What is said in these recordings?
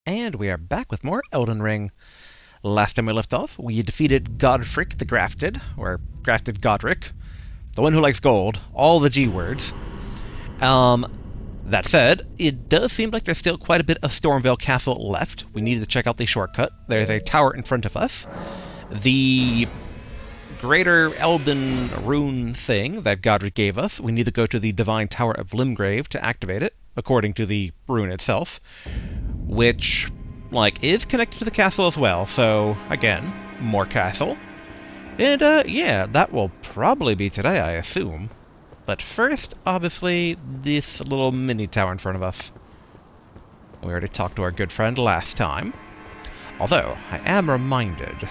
and we are back with more Elden Ring. Last time we left off, we defeated Godfric the Grafted, or Grafted Godric, the one who likes gold, all the G words. That said, it does seem like there's still quite a bit of Stormveil Castle left. We need to check out the shortcut. There's a tower in front of us. The greater Elden rune thing that Godric gave us, we need to go to the Divine Tower of Limgrave to activate it, according to the rune itself, which, is connected to the castle as well, so, again, more castle. And, yeah, that will probably be today, I assume. But first, obviously, this little mini tower in front of us. We already talked to our good friend last time. Although, I am reminded.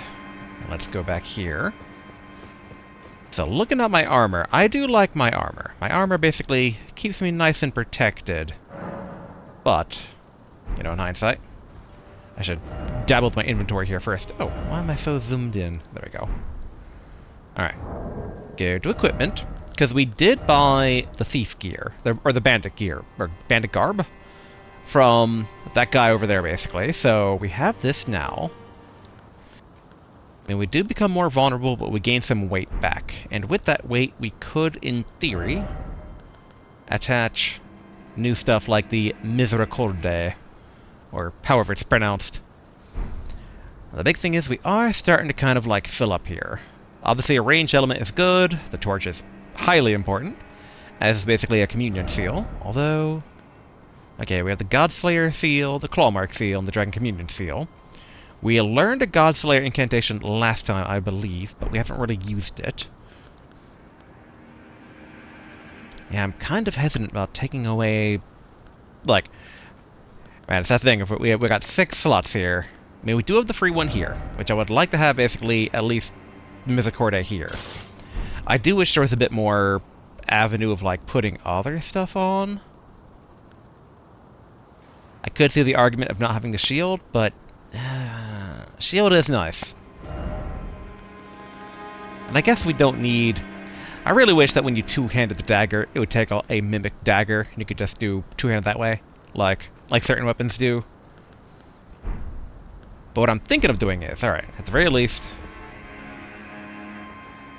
Let's go back here. So, looking at my armor, I do like my armor. My armor basically keeps me nice and protected. But, in hindsight, I should dabble with my inventory here first. Oh, why am I so zoomed in? There we go. Alright. Go to equipment. Because we did buy the thief gear, or the bandit gear, or bandit garb, from that guy over there, basically. So we have this now. And we do become more vulnerable, but we gain some weight back. And with that weight, we could, in theory, attach new stuff like the Misericorde, or however it's pronounced. The big thing is we are starting to kind of fill up here. Obviously a range element is good, the torch is highly important, as is basically a communion seal, although... Okay, we have the Godslayer seal, the Clawmark seal, and the Dragon Communion seal. We learned a Godslayer incantation last time, I believe, but we haven't really used it. Yeah, I'm kind of hesitant about taking away... man, it's that thing, we got 6 slots here. I mean, we do have the free one here, which I would like to have basically at least the Misericordia here. I do wish there was a bit more avenue of putting other stuff on. I could see the argument of not having the shield, but shield is nice. And I guess we don't need... I really wish that when you two-handed the dagger, it would take a mimic dagger, and you could just do two-handed that way, like certain weapons do. But what I'm thinking of doing is, alright, at the very least,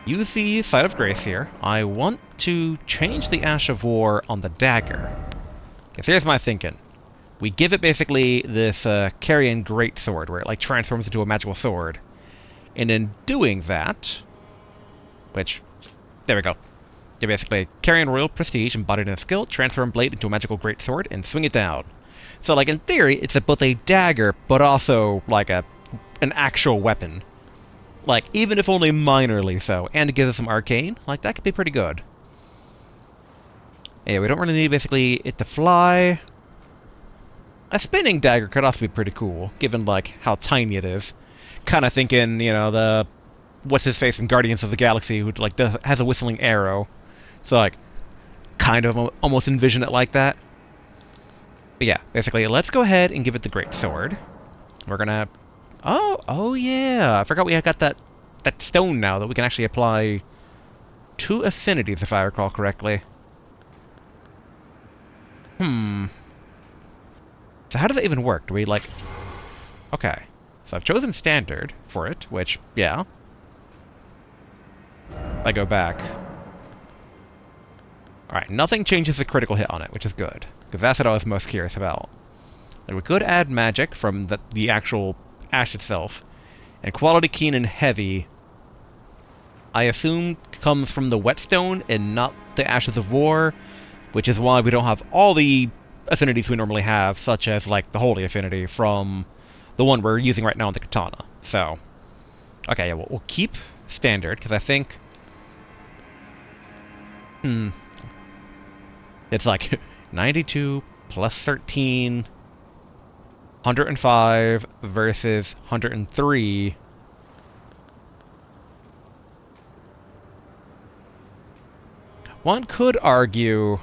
use the Side of Grace here. I want to change the Ash of War on the dagger. Because here's my thinking. We give it basically this Carrion Greatsword, where it transforms into a magical sword. And in doing that, which, there we go. You basically Carrion Royal Prestige embodied in a skill, transform blade into a magical greatsword, and swing it down. So in theory, it's both a dagger, but also an actual weapon. Even if only minorly so, and it gives us some arcane, that could be pretty good. Yeah, we don't really need basically it to fly. A spinning dagger could also be pretty cool, given how tiny it is. Kind of thinking, the what's his face in Guardians of the Galaxy who has a whistling arrow. So kind of almost envision it like that. But yeah, basically, let's go ahead and give it the great sword. We're gonna... Oh yeah! I forgot we got that stone now that we can actually apply 2 affinities, if I recall correctly. So how does it even work? Do we Okay. So I've chosen standard for it, which, yeah. I go back. Alright, nothing changes the critical hit on it, which is good. Because that's what I was most curious about. And we could add magic from the actual ash itself. And quality keen and heavy, I assume, comes from the whetstone and not the Ashes of War, which is why we don't have all the affinities we normally have, such as the holy affinity from the one we're using right now on the katana. So, okay, yeah, we'll keep standard, because I think... It's 92 plus 13... 105 versus 103. One could argue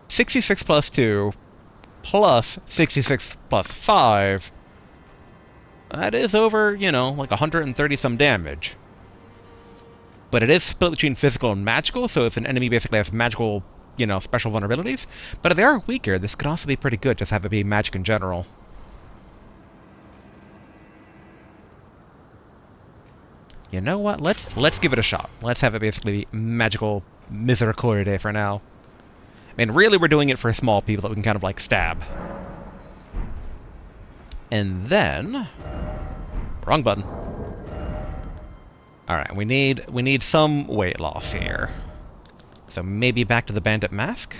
66 plus 2 plus 66 plus 5. That is over, 130 some damage. But it is split between physical and magical, so if an enemy basically has magical you know, special vulnerabilities. But if they are weaker, this could also be pretty good, just have it be magic in general. You know what? Let's give it a shot. Let's have it basically be magical Misericordia for now. I mean, really, we're doing it for small people that we can kind of like stab. And then, wrong button. All right, we need some weight loss here. So maybe back to the bandit mask.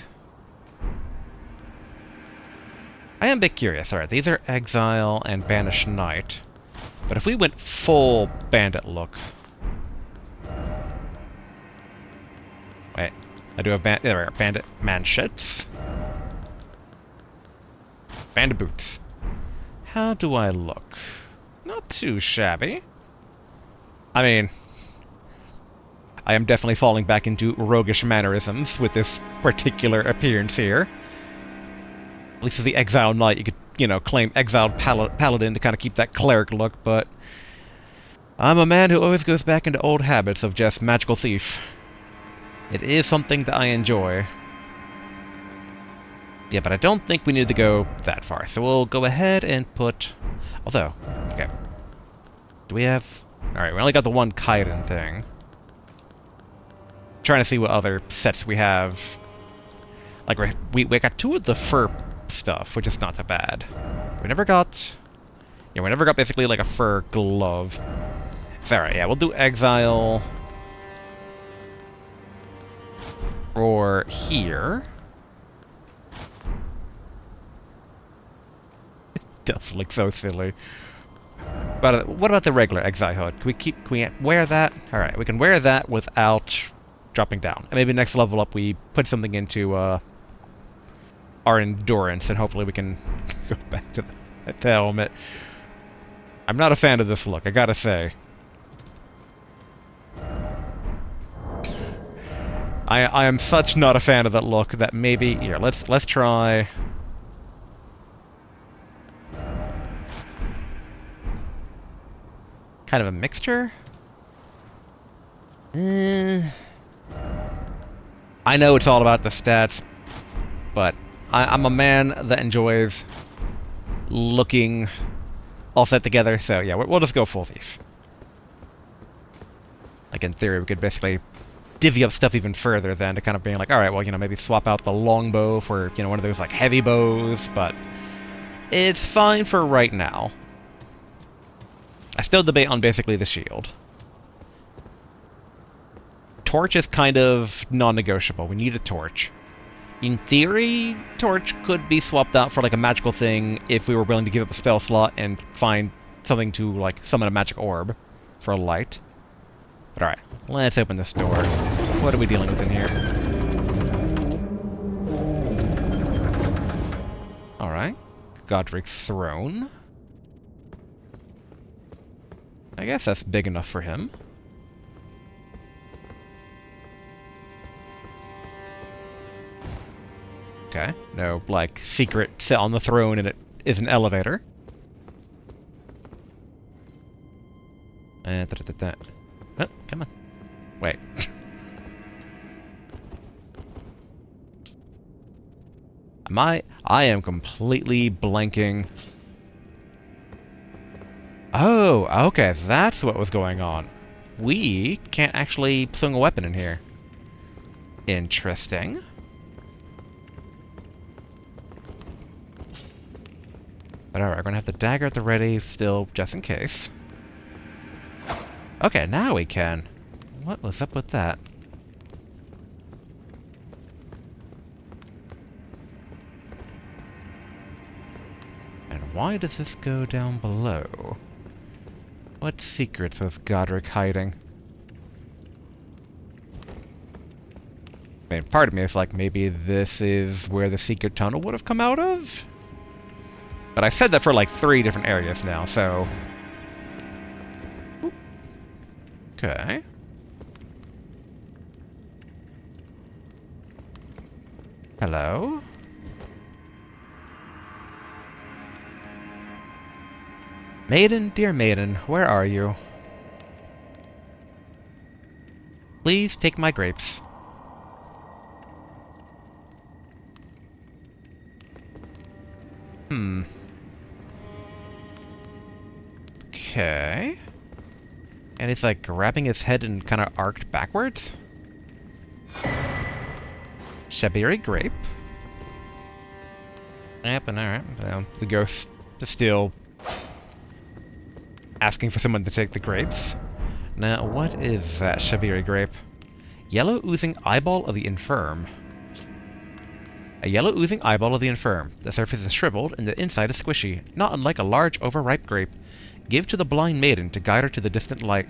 I am a bit curious. All right, these are exile and banished knight. But if we went full bandit look... Wait, I do have bandit manchettes. Bandit boots. How do I look? Not too shabby. I mean, I am definitely falling back into roguish mannerisms with this particular appearance here. At least as the exiled knight, you could, you know, claim exiled paladin to kind of keep that cleric look, but I'm a man who always goes back into old habits of just magical thief. It is something that I enjoy. Yeah, but I don't think we need to go that far, so we'll go ahead and put... Although, okay. Do we have... Alright, we only got the one Kaiden thing. Trying to see what other sets we have. Like, we got 2 of the fur stuff, which is not so bad. We never got... Yeah, we never got basically like a fur glove. So, alright, yeah, we'll do exile... Or here. It does look so silly. But what about the regular exile hood? Can we wear that? All right, we can wear that without dropping down. And maybe next level up we put something into our endurance, and hopefully we can go back to the helmet. I'm not a fan of this look, I gotta say. I am such not a fan of that look that maybe here let's try. Kind of a mixture? I know it's all about the stats, but I'm a man that enjoys looking all set together, so yeah, we'll just go full thief. Like, in theory, we could basically divvy up stuff even further then to kind of being like, alright, well, you know, maybe swap out the longbow for, you know, one of those, like, heavy bows, but it's fine for right now. I still debate on basically the shield. Torch is kind of non-negotiable. We need a torch. In theory, torch could be swapped out for like a magical thing if we were willing to give up a spell slot and find something to like summon a magic orb for a light. But alright, let's open this door. What are we dealing with in here? Alright. Godric's throne. I guess that's big enough for him. Okay, no, like, secret sit on the throne and it is an elevator. And oh, come on. Wait. I am completely blanking. Oh, okay, that's what was going on. We can't actually swing a weapon in here. Interesting. But alright, we're gonna have the dagger at the ready still, just in case. Okay, now we can. What was up with that? And why does this go down below? What secrets was Godric hiding? I mean, part of me is like, maybe this is where the secret tunnel would have come out of? But I said that for like 3 different areas now, so... Okay. Hello? Maiden, dear maiden, where are you? Please take my grapes. Hmm. Okay. And it's like grabbing its head and kind of arced backwards. Shabiri grape. Yep, and alright. The ghost is still asking for someone to take the grapes. Now, what is that Shabiri grape? Yellow oozing eyeball of the infirm. A yellow oozing eyeball of the infirm. The surface is shriveled and the inside is squishy, not unlike a large overripe grape. Give to the blind maiden to guide her to the distant light.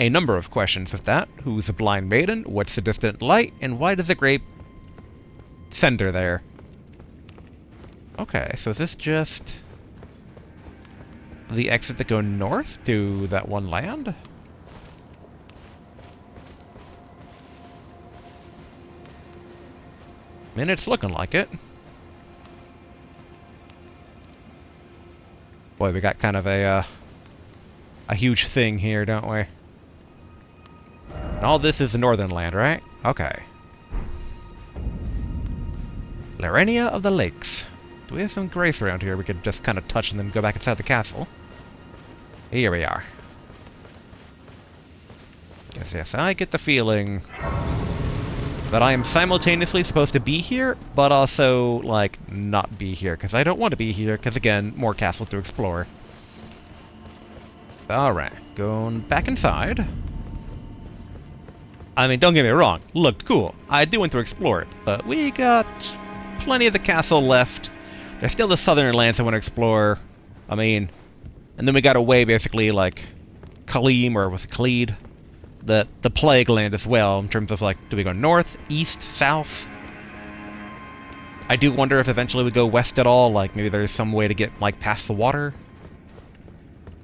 A number of questions with that. Who's the blind maiden? What's the distant light? And why does the grape send her there? Okay, so is this just the exit that go north to that one land? I mean, it's looking like it. Boy, we got kind of a huge thing here, don't we? And all this is the northern land, right? Okay. Larenia of the Lakes. Do we have some grace around here we could just kind of touch and then go back inside the castle? Here we are. Yes, I get the feeling that I am simultaneously supposed to be here, but also, like, not be here, because I don't want to be here, because, again, more castle to explore. Alright, going back inside. I mean, don't get me wrong, looked cool. I do want to explore it, but we got plenty of the castle left. There's still the southern lands I want to explore. I mean, and then we got away, basically, like, Khalim, or was it Khalid? The Plague Land as well, in terms of, like, do we go north, east, south? I do wonder if eventually we go west at all, like, maybe there's some way to get, like, past the water.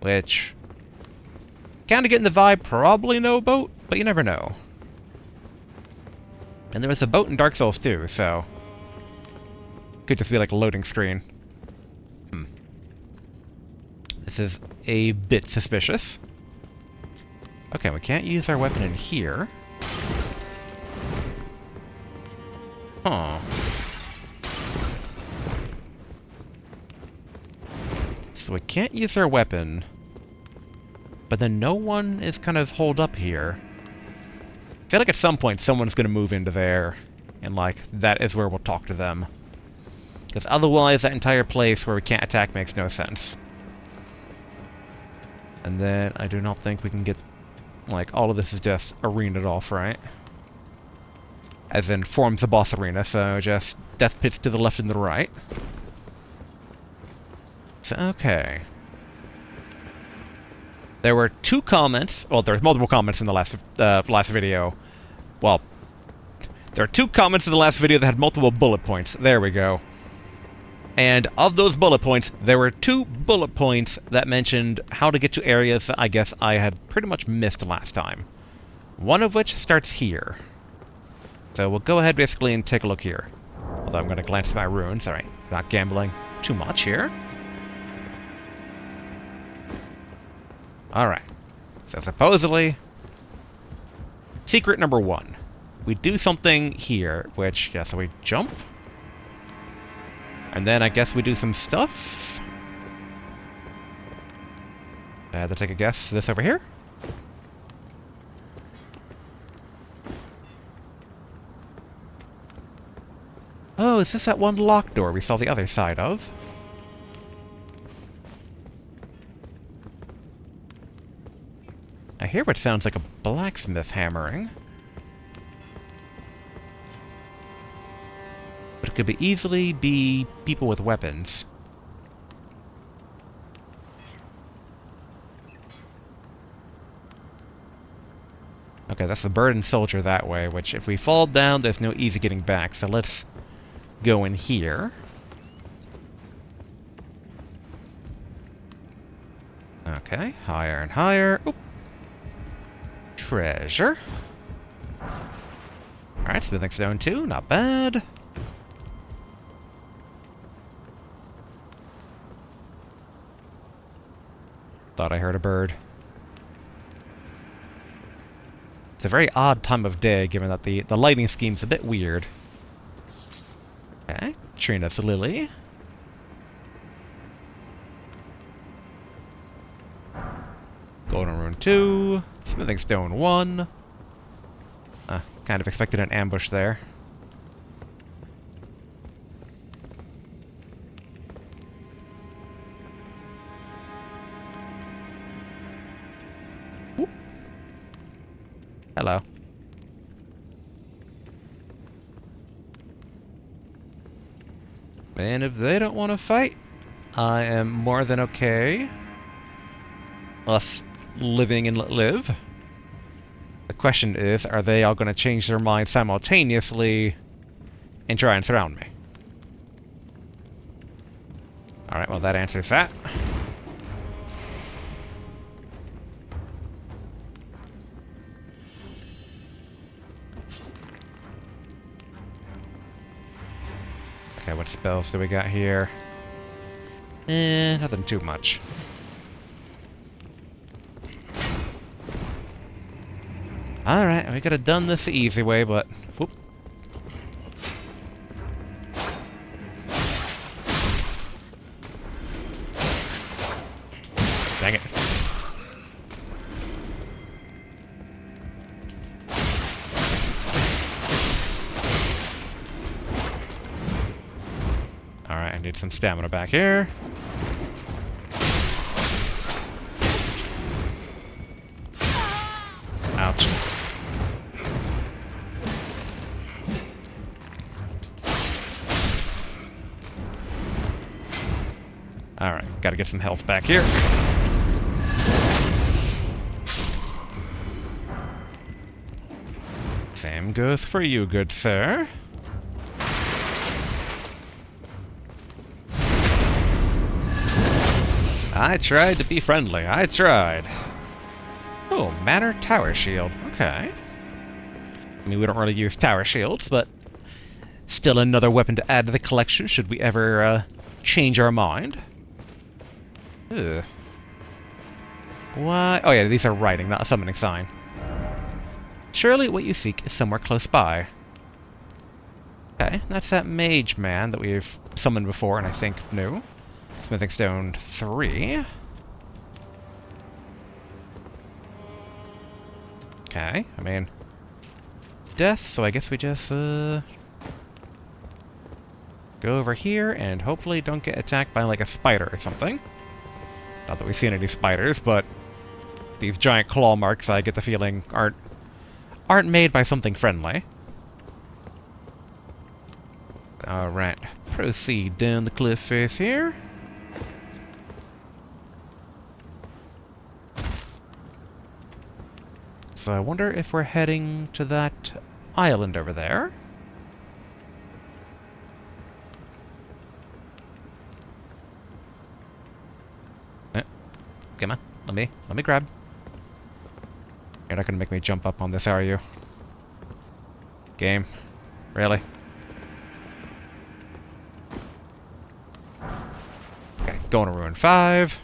Which, kind of getting the vibe, probably no boat, but you never know. And there was a boat in Dark Souls too, so could just be like a loading screen. This is a bit suspicious. Okay, we can't use our weapon in here. Huh. So we can't use our weapon, but then no one is kind of holed up here. I feel like at some point someone's going to move into there, and like, that is where we'll talk to them. Because otherwise that entire place where we can't attack makes no sense. And then I do not think we can get, like, all of this is just arenaed off, right? As in, forms a boss arena, so just death pits to the left and the right. So, okay. There were 2 comments, well, there was multiple comments in the last video. Well, there are 2 comments in the last video that had multiple bullet points. There we go. And of those bullet points, there were 2 bullet points that mentioned how to get to areas that I guess I had pretty much missed last time. One of which starts here. So we'll go ahead basically and take a look here. Although I'm going to glance at my runes. Alright, not gambling too much here. Alright. So supposedly, secret number 1. We do something here, which, yeah, so we jump. And then I guess we do some stuff. I had to take a guess. This over here? Oh, is this that one locked door we saw the other side of? I hear what sounds like a blacksmith hammering. But it could easily be people with weapons. Okay, that's the burdened soldier that way, which if we fall down, there's no easy getting back. So let's go in here. Okay, higher and higher. Oop. Treasure. Alright, smithing stone 2, not bad. Thought I heard a bird. It's a very odd time of day, given that the lighting scheme's a bit weird. Okay, Trina's Lily. Golden Rune 2. Smithing Stone 1. Kind of expected an ambush there. Ooh. Hello. And if they don't want to fight, I am more than okay. Us living and let live. The question is, are they all going to change their mind simultaneously and try and surround me? Alright, well that answers that. Okay, what spells do we got here? Nothing too much. Alright, we could have done this the easy way, but... Whoop. Dang it. Alright, I need some stamina back here. Ouch. Alright, gotta get some health back here. Same goes for you, good sir. I tried to be friendly, I tried. Oh, Manor Tower Shield, okay. I mean, we don't really use tower shields, but still another weapon to add to the collection should we ever change our mind. Ugh. Why? Oh yeah, these are writing, not a summoning sign. Surely what you seek is somewhere close by. Okay, that's that mage man that we've summoned before and I think knew. Smithing Stone 3. Okay, I mean... death, so I guess we just, go over here and hopefully don't get attacked by, like, a spider or something. Not that we've seen any spiders, but these giant claw marks, I get the feeling, aren't made by something friendly. Alright, proceed down the cliff face here. So I wonder if we're heading to that island over there. Come on, let me grab. You're not gonna make me jump up on this, are you? Game. Really? Okay, going to Ruin 5.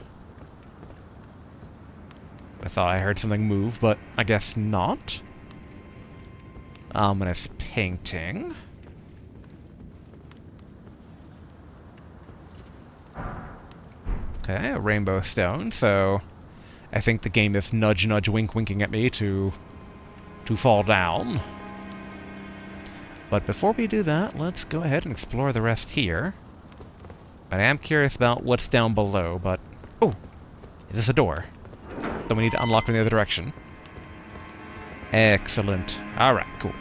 I thought I heard something move, but I guess not. Ominous painting. Okay, a rainbow stone, so I think the game is nudge nudge wink winking at me to fall down. But before we do that, let's go ahead and explore the rest here. But I am curious about what's down below, but... oh! Is this a door? Then we need to unlock from the other direction. Excellent. Alright, cool.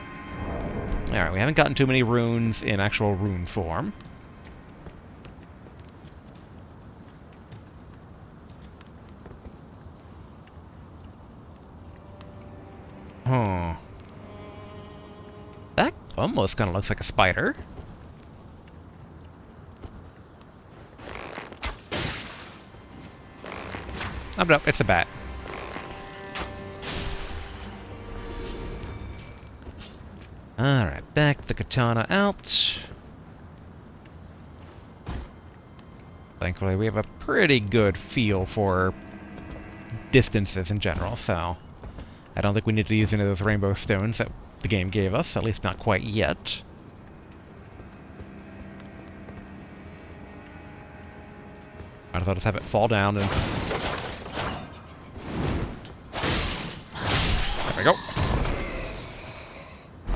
Alright, we haven't gotten too many runes in actual rune form. Huh. That almost kind of looks like a spider. Oh, no, it's a bat. Alright, back the katana out. Thankfully, we have a pretty good feel for distances in general, so I don't think we need to use any of those rainbow stones that the game gave us, at least not quite yet. Might as well just have it fall down and... There we go.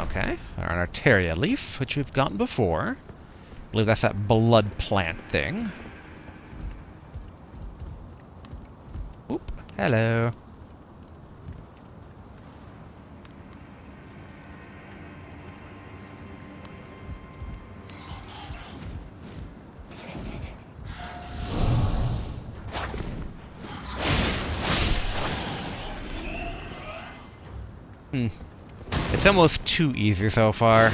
Okay, an Arteria leaf, which we've gotten before. I believe that's that blood plant thing. Oop, hello. It's almost too easy so far.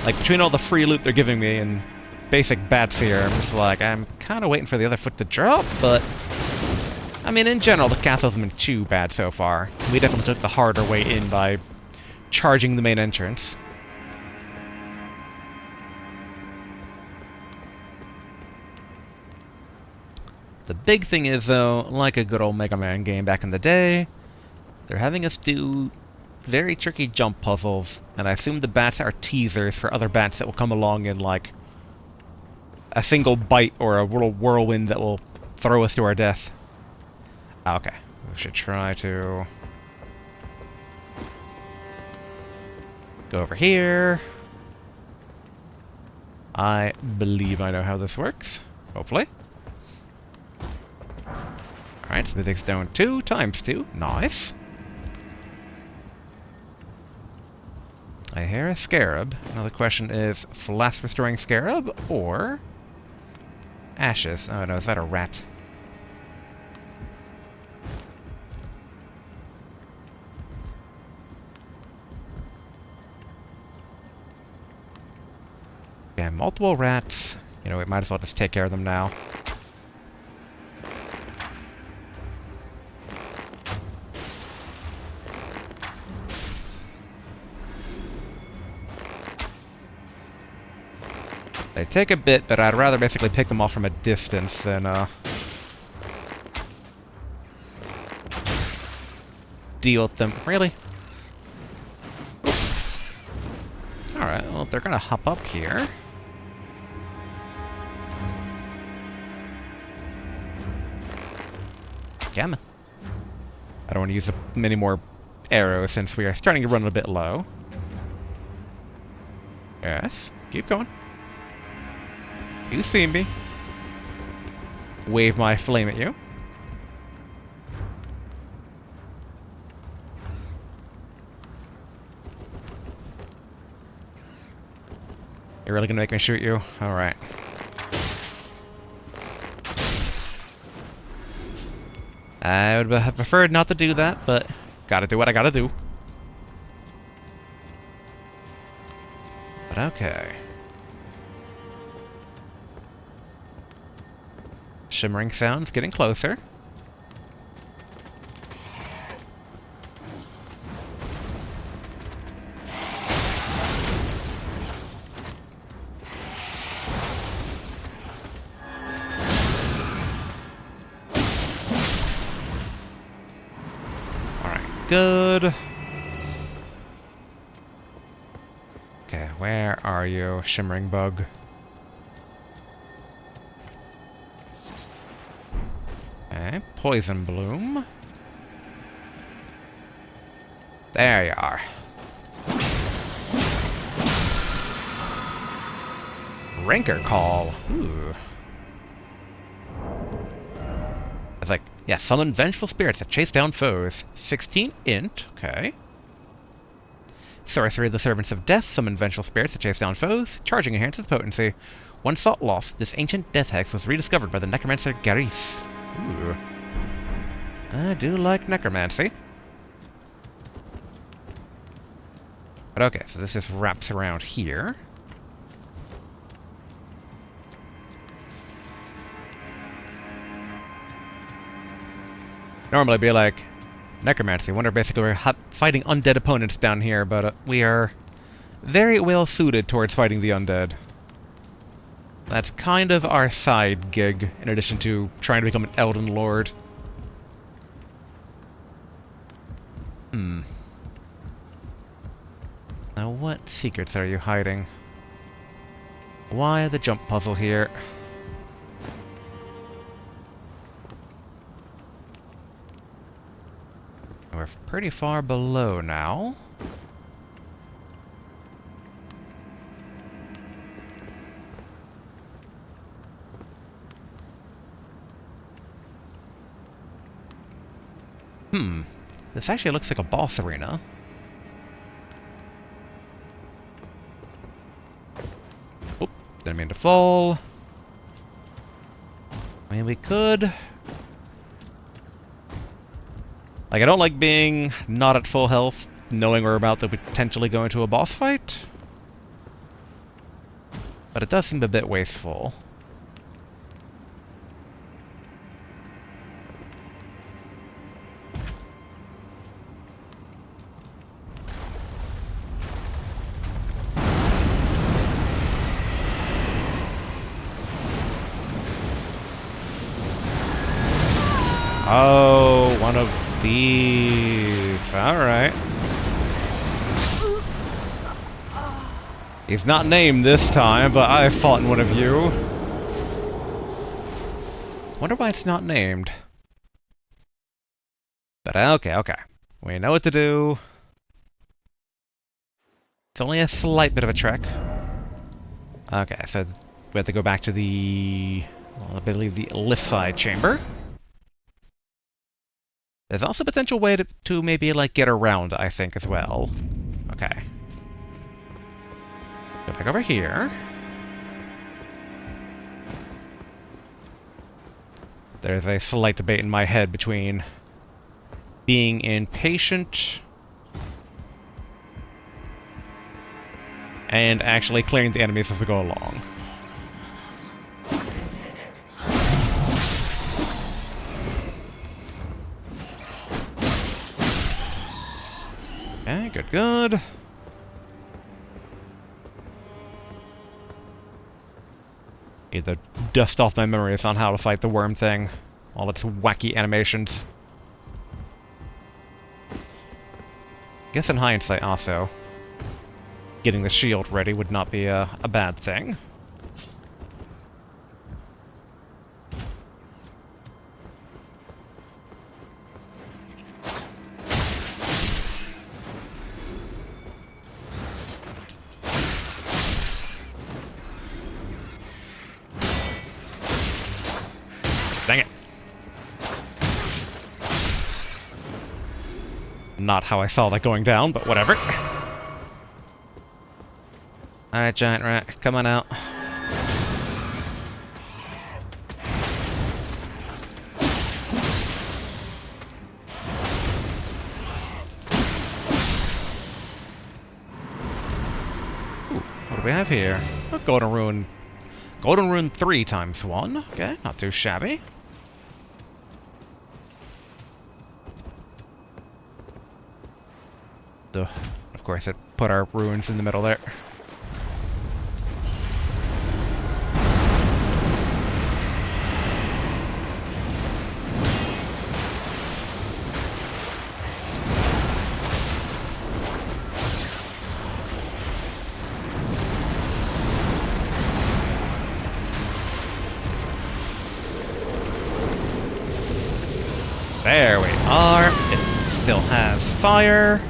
Like, between all the free loot they're giving me and basic bats here, I'm just like, I'm kind of waiting for the other foot to drop, but... I mean, in general, the castle hasn't been too bad so far. We definitely took the harder way in by charging the main entrance. The big thing is, though, like a good old Mega Man game back in the day, they're having us do very tricky jump puzzles, and I assume the bats are teasers for other bats that will come along in, like, a single bite or a little whirlwind that will throw us to our death. Okay, we should try to go over here. I believe I know how this works, hopefully. Alright, Smithing Stone 2 times 2, nice. I hear a scarab. Now the question is, flask restoring scarab or ashes? Oh no, is that a rat? Yeah, multiple rats. You know, we might as well just take care of them now. They take a bit, but I'd rather basically pick them off from a distance than, deal with them. Really? Alright, well, if they're gonna hop up here... Come on. I don't want to use many more arrows since we are starting to run a bit low. Yes, keep going. You see me. Wave my flame at you. You're really gonna make me shoot you? Alright. I would have preferred not to do that, but gotta do what I gotta do. But okay. Shimmering sounds getting closer. Alright, good. Okay, where are you, shimmering bug? Okay, poison bloom. There you are. Ranker call. Ooh. It's like, yeah, summon vengeful spirits that chase down foes. 16 int, okay. Sorcery of the Servants of Death, summon vengeful spirits that chase down foes, charging enhances potency. Once thought lost, this ancient death hex was rediscovered by the necromancer Garis. Ooh. I do like necromancy. But okay, so this just wraps around here. Normally it'd be like, necromancy, wonder basically we're fighting undead opponents down here, but we are very well suited towards fighting the undead. That's kind of our side gig, in addition to trying to become an Elden Lord. Hmm. Now what secrets are you hiding? Why the jump puzzle here? We're pretty far below now. Hmm. This actually looks like a boss arena. Oop, didn't mean to fall. I mean, we could... Like, I don't like being not at full health, knowing we're about to potentially go into a boss fight. But it does seem a bit wasteful. Oh, one of these. Alright. He's not named this time, but I've fought in one of you. Wonder why it's not named. But okay. We know what to do. It's only a slight bit of a trek. Okay, so we have to go back to the... Well, I believe the lift side chamber. There's also a potential way to maybe, like, get around, I think, as well. Okay. Go back over here. There's a slight debate in my head between being impatient and actually clearing the enemies as we go along. Okay, good. Need to dust off my memories on how to fight the worm thing. All its wacky animations. Guess in hindsight also, getting the shield ready would not be a bad thing. Dang it. Not how I saw that going down, but whatever. Alright, giant rat, come on out. Ooh, what do we have here? A golden rune. Golden rune 3 times 1. Okay, not too shabby. Of course, it put our ruins in the middle there. There we are. It still has fire.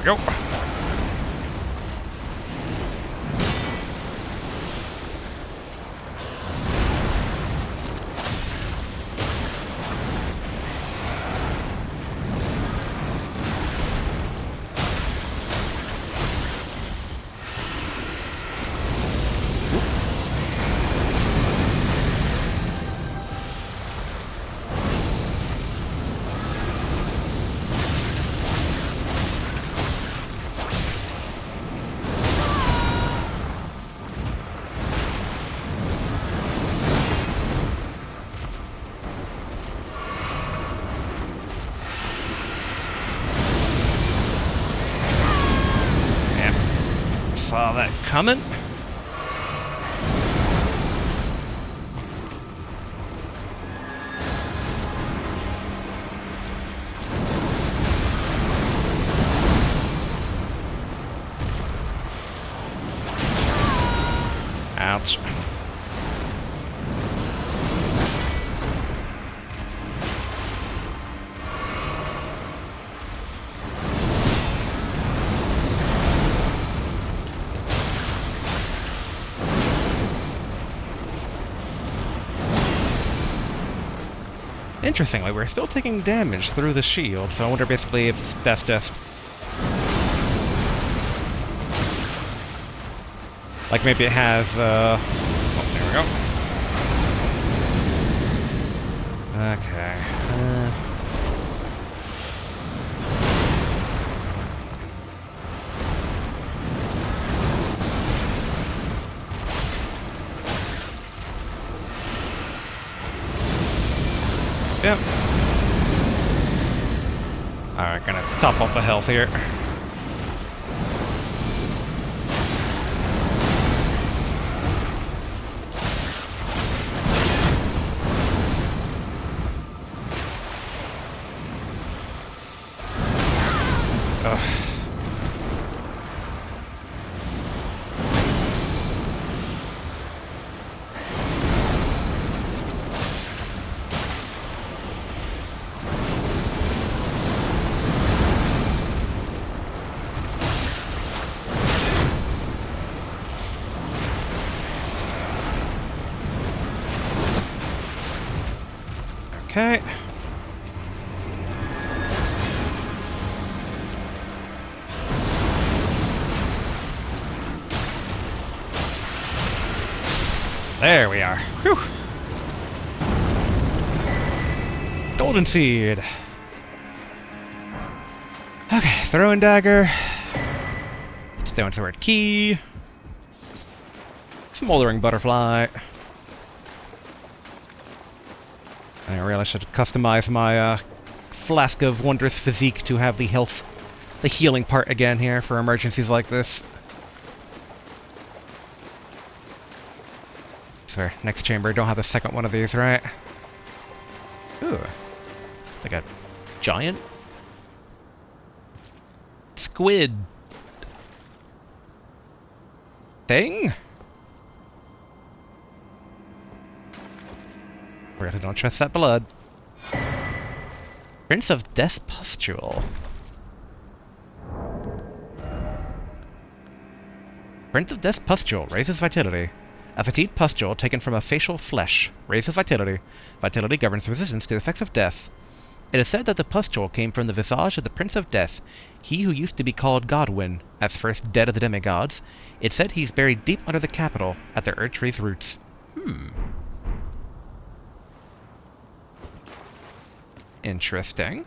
Go. Saw that coming. Ouch. Interestingly, we're still taking damage through the shield, so I wonder basically if that's just... like maybe it has, oh, there we go. Okay. Yep. Alright, gonna top off the health here. Ugh. Okay. There we are. Whew. Golden seed. Okay, throwing dagger. Stone sword key. Smoldering butterfly. I really should customize my flask of wondrous physique to have the healing part again here for emergencies like this. Swear, next chamber, don't have the second one of these, right? Ooh. It's like a giant squid thing? Really don't trust that blood. Prince of Death's Pustule. Prince of Death's Pustule raises vitality. A fatigued pustule taken from a facial flesh raises vitality. Vitality governs resistance to the effects of death. It is said that the pustule came from the visage of the Prince of Death, he who used to be called Godwyn, as first dead of the demigods. It's said he's buried deep under the capital, at the Erdtree's roots. Interesting.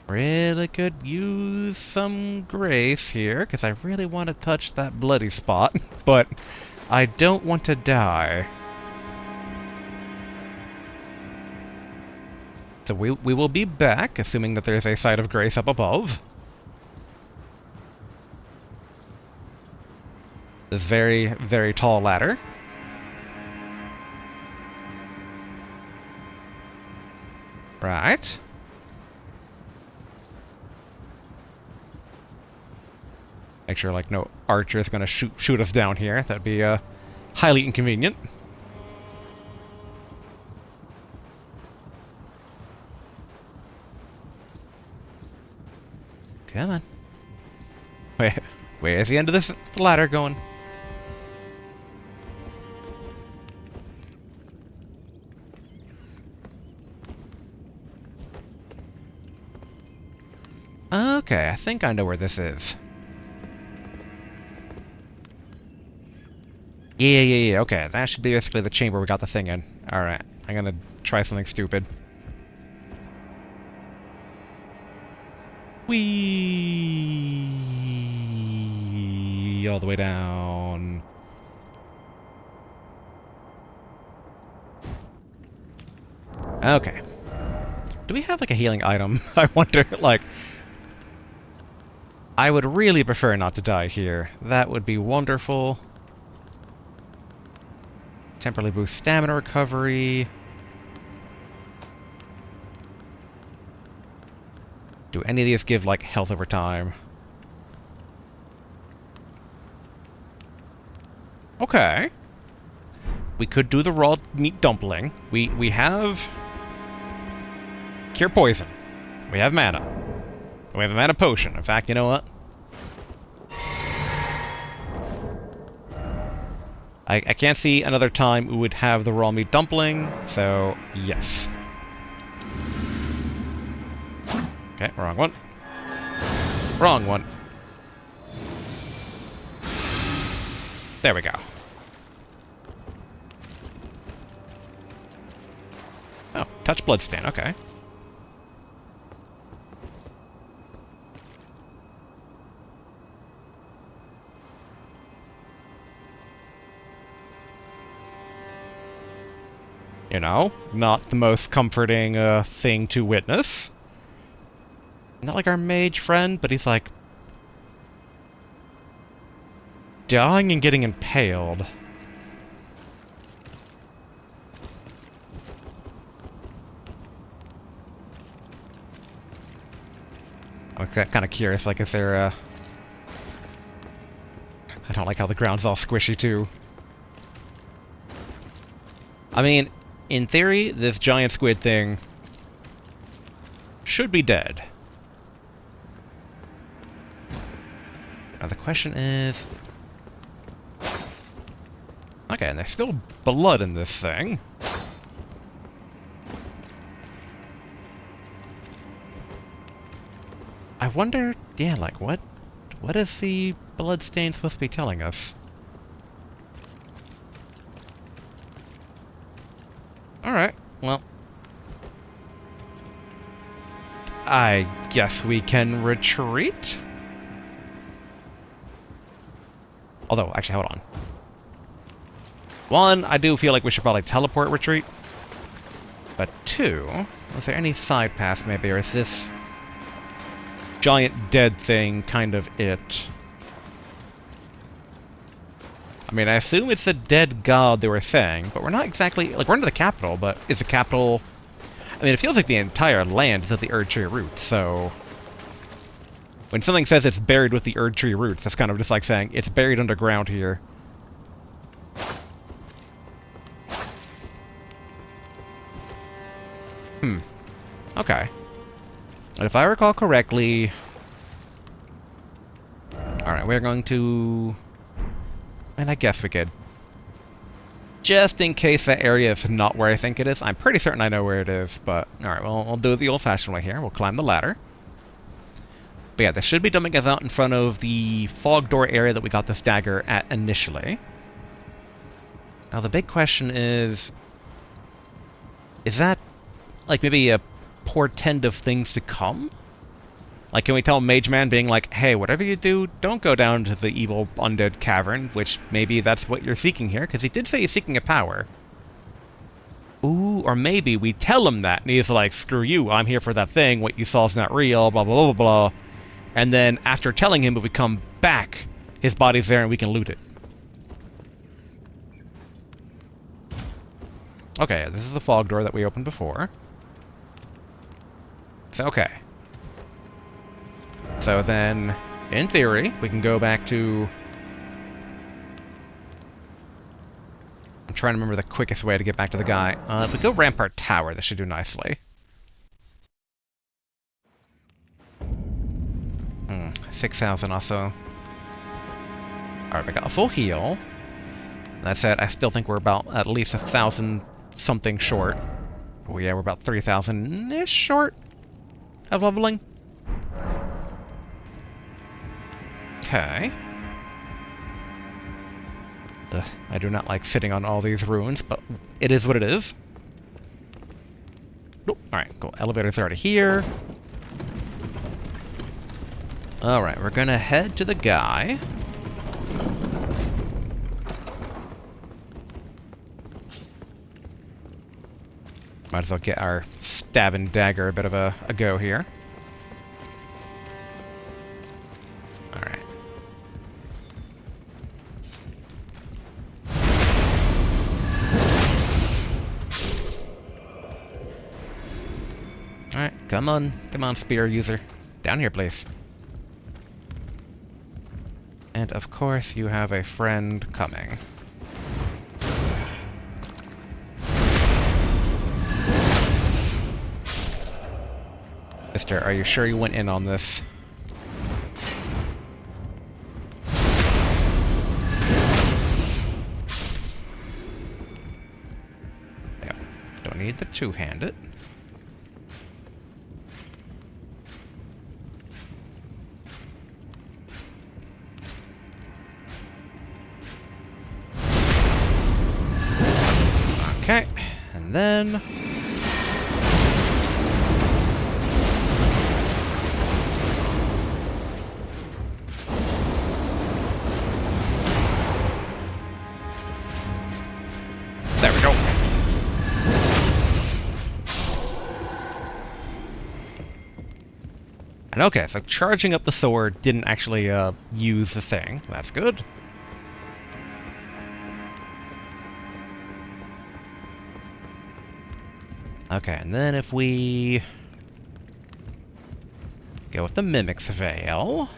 Really could use some grace here, because I really want to touch that bloody spot, but I don't want to die. So we will be back, assuming that there's a site of grace up above. This very, very tall ladder. Right. Make sure, like, no archer is gonna shoot us down here. That'd be, highly inconvenient. Come on. Where's the end of this ladder going? Okay, I think I know where this is. Yeah, okay. That should be basically the chamber we got the thing in. Alright, I'm gonna try something stupid. Whee! All the way down. Okay. Do we have, like, a healing item? I wonder, like... I would really prefer not to die here. That would be wonderful. Temporarily boost stamina recovery. Do any of these give, like, health over time? Okay. We could do the raw meat dumpling. We have... Cure poison. We have mana. We have a mana potion. In fact, you know what? I can't see another time we would have the raw meat dumpling, so yes. Okay, wrong one. Wrong one. There we go. Oh, touch bloodstain, okay. You know, not the most comforting thing to witness. Not like our mage friend, but he's like... dying and getting impaled. I'm kind of curious, like, is there a... I don't like how the ground's all squishy, too. I mean, in theory, this giant squid thing should be dead. Now the question is... Okay, and there's still blood in this thing. I wonder, yeah, like, what is the blood stain supposed to be telling us? Alright, well... I guess we can retreat? Although, actually, hold on. One, I do feel like we should probably teleport retreat. But two, is there any side paths maybe, or is this giant dead thing kind of it? I mean, I assume it's a dead god they were saying, but we're not exactly... Like, we're into the capital, but is the capital... I mean, it feels like the entire land is at the Erd Tree roots, so... When something says it's buried with the Erd Tree roots, that's kind of just like saying, it's buried underground here. Okay. And if I recall correctly... Alright, we're going to... And I guess we could. Just in case that area is not where I think it is. I'm pretty certain I know where it is, but... Alright, well, we'll do it the old-fashioned way here. We'll climb the ladder. But yeah, this should be dumping us out in front of the fog door area that we got this dagger at initially. Now the big question is that, like, maybe a portend of things to come? Like, can we tell Mage Man being like, hey, whatever you do, don't go down to the evil undead cavern, which maybe that's what you're seeking here, because he did say he's seeking a power. Ooh, or maybe we tell him that, and he's like, screw you, I'm here for that thing, what you saw is not real, blah, blah, blah, blah, blah. And then, after telling him, if we come back, his body's there and we can loot it. Okay, this is the fog door that we opened before. So, okay. So then, in theory, we can go back to... I'm trying to remember the quickest way to get back to the guy. If we go Rampart Tower, this should do nicely. 6,000 also. Alright, we got a full heal. That said, I still think we're about at least 1,000 something short. Oh yeah, we're about 3,000-ish short of leveling. Okay. I do not like sitting on all these ruins, but it is what it is. Nope. Alright, cool. Elevator's already here. Alright, we're gonna head to the guy. Might as well get our stab and dagger a bit of a go here. Alright. Alright, come on, spear user. Down here, please. And of course, you have a friend coming. Mister, are you sure you went in on this? Yeah, don't need the two-handed. Okay, and then... there we go. And okay, so charging up the sword didn't actually use the thing. That's good. Okay, and then if we go with the Mimic's Veil.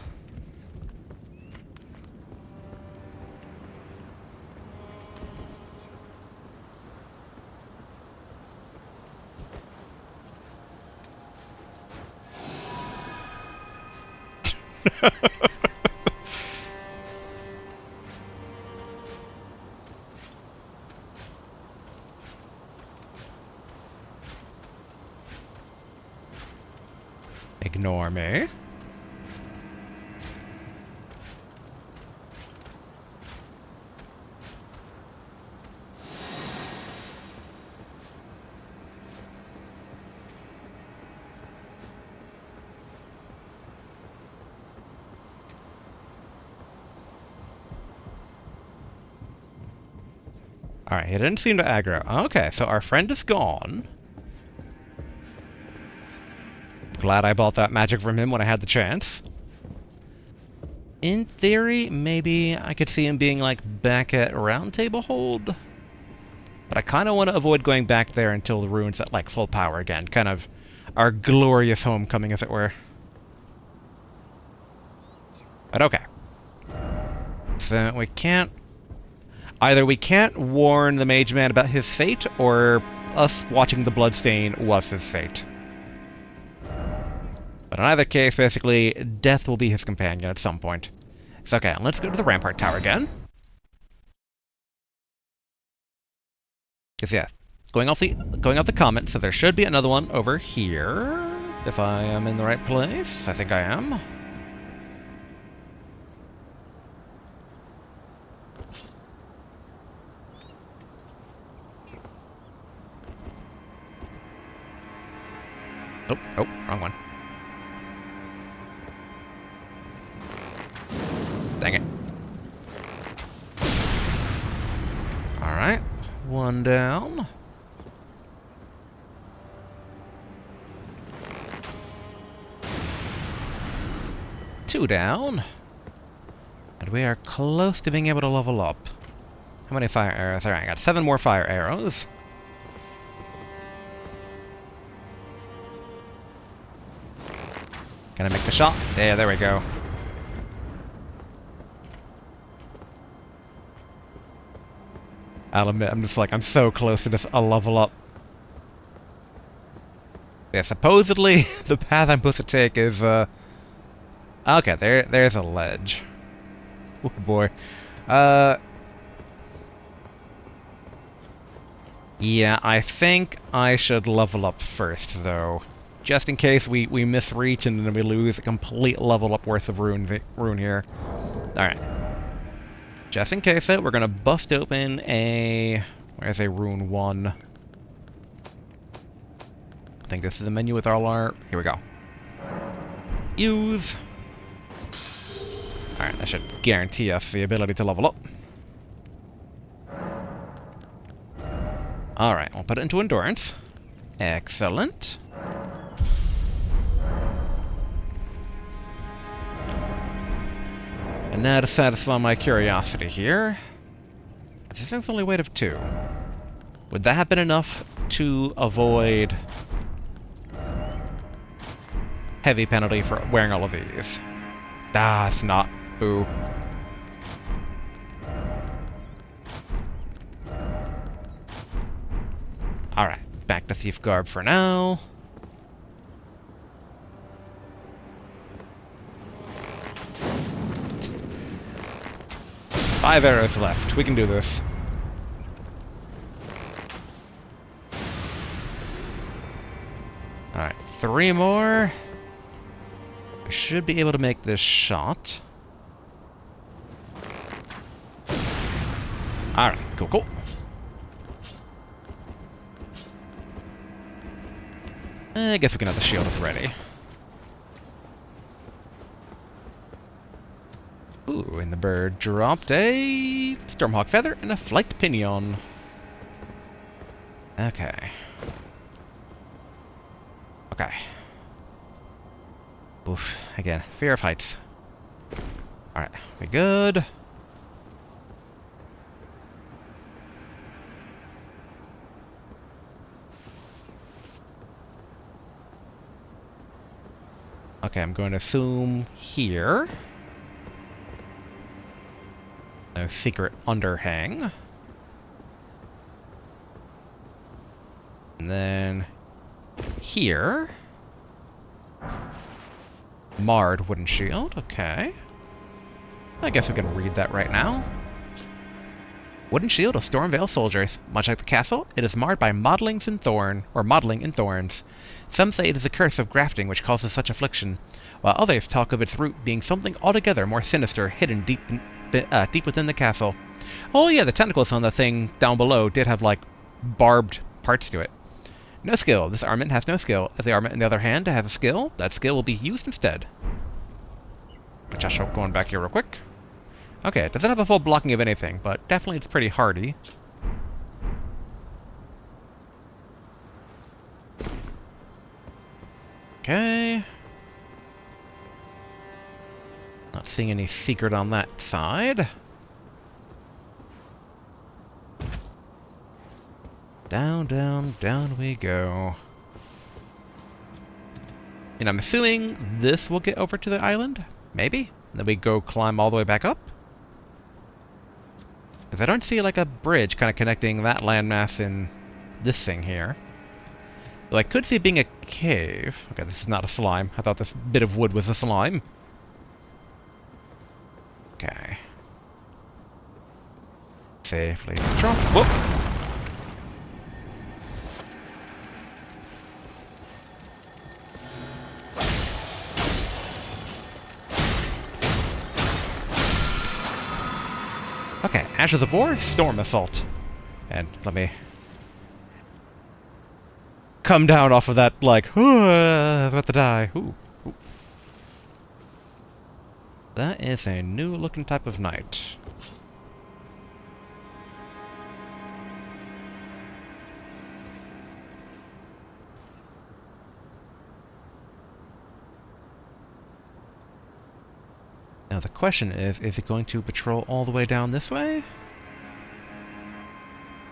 Ignore me. Alright, he didn't seem to aggro. Okay, so our friend is gone. Glad I bought that magic from him when I had the chance. In theory, maybe I could see him being, like, back at Round Table Hold. But I kind of want to avoid going back there until the rune's at, like, full power again. Kind of our glorious homecoming, as it were. But okay. So we can't... either we can't warn the mage man about his fate, or us watching the bloodstain was his fate. But in either case, basically, death will be his companion at some point. So okay, let's go to the Rampart Tower again. Because yeah, going off the comment, so there should be another one over here. If I am in the right place. I think I am. Oh, wrong one. Dang it. Alright, one down. Two down. And we are close to being able to level up. How many fire arrows? Alright, I got 7 more fire arrows. Can I make the shot? There we go. I'll admit, I'm just like, I'm so close to this, a level up. Yeah, supposedly, the path I'm supposed to take is, okay, there's a ledge. Oh boy. Yeah, I think I should level up first, though. Just in case we misreach and then we lose a complete level up worth of rune here. Alright. Just in case we're gonna bust open a... where's a rune 1? I think this is the menu with all our... here we go. Use! Alright, that should guarantee us the ability to level up. Alright, we'll put it into endurance. Excellent. And now to satisfy my curiosity here, this thing's only weight of 2. Would that have been enough to avoid heavy penalty for wearing all of these? Ah, it's not. Boo. Alright, back to thief garb for now. Five arrows left. We can do this. Alright, 3 more. I should be able to make this shot. Alright, cool, cool. I guess we can have the shield at the ready. Ooh, and the bird dropped a Stormhawk feather and a flight pinion. Okay. Okay. Oof, again, fear of heights. Alright, we good? Okay, I'm going to assume here. No secret underhang. And then here. Marred wooden shield, okay. I guess we can read that right now. Wooden shield of Stormveil soldiers. Much like the castle, it is marred by mottling in thorns. Some say it is a curse of grafting which causes such affliction, while others talk of its root being something altogether more sinister, hidden deep within the castle. Oh yeah, the tentacles on the thing down below did have, like, barbed parts to it. No skill. This armament has no skill. If the armament, on the other hand, has a skill, that skill will be used instead. Just going back here real quick. Okay, it doesn't have a full blocking of anything, but definitely it's pretty hardy. Okay. Not seeing any secret on that side. Down, down, down we go. And I'm assuming this will get over to the island? Maybe? And then we go climb all the way back up? Because I don't see like a bridge kind of connecting that landmass in this thing here. Though I could see it being a cave. Okay, this is not a slime. I thought this bit of wood was a slime. Okay. Safely drop. Whoop! Okay, Ashes of War, Storm Assault. And let me come down off of that, like, I'm about to die. Ooh. Ooh. That is a new looking type of knight. Now the question is it going to patrol all the way down this way?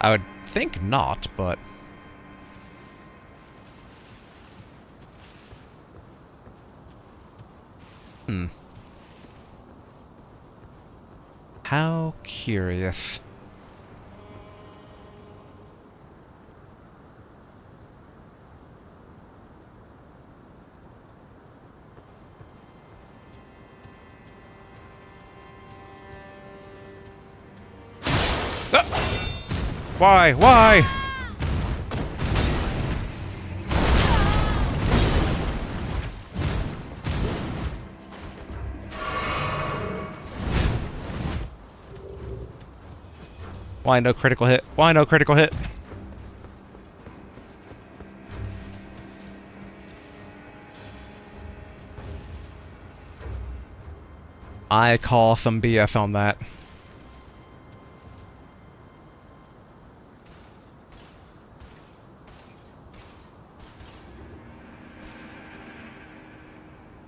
I would think not, but... How curious. Why? Why? Why no critical hit? Why no critical hit? I call some BS on that.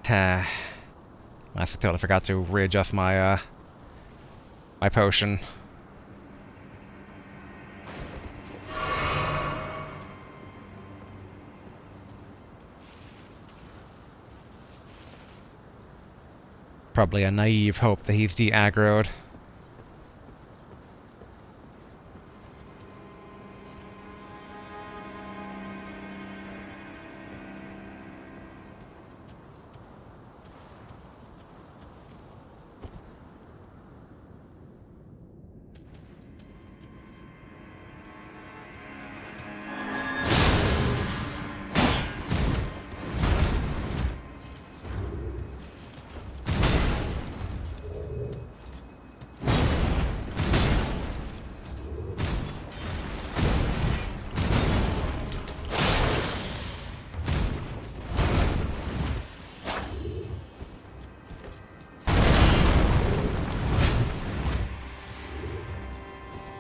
I totally forgot to readjust my my potion. Probably a naive hope that he's de-aggroed.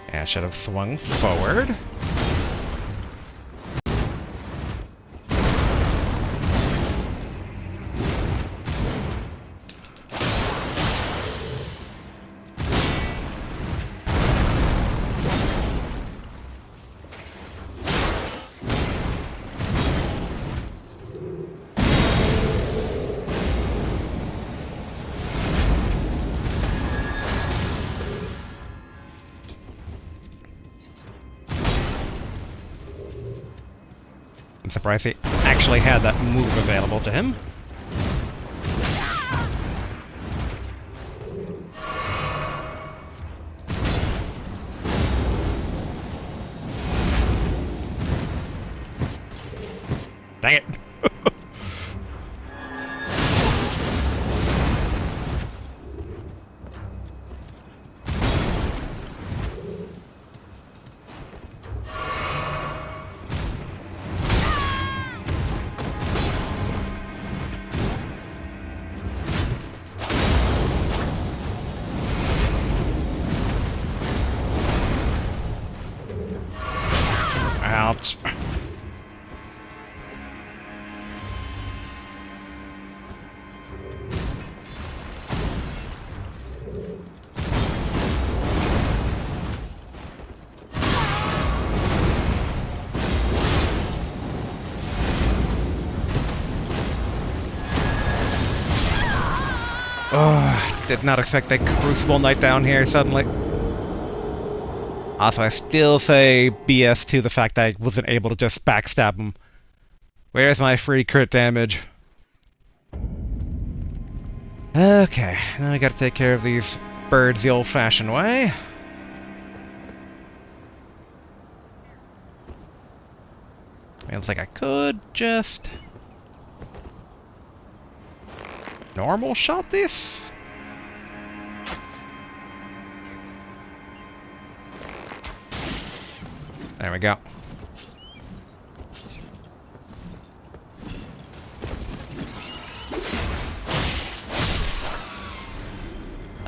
I should have swung forward. I'm surprised he actually had that move available to him. Dang it! Ouch. Oh, did not expect a Crucible Knight down here suddenly. Also, I still say BS to the fact that I wasn't able to just backstab him. Where's my free crit damage? Okay, now I gotta take care of these birds the old-fashioned way. Feels like I could just normal shot this? There we go.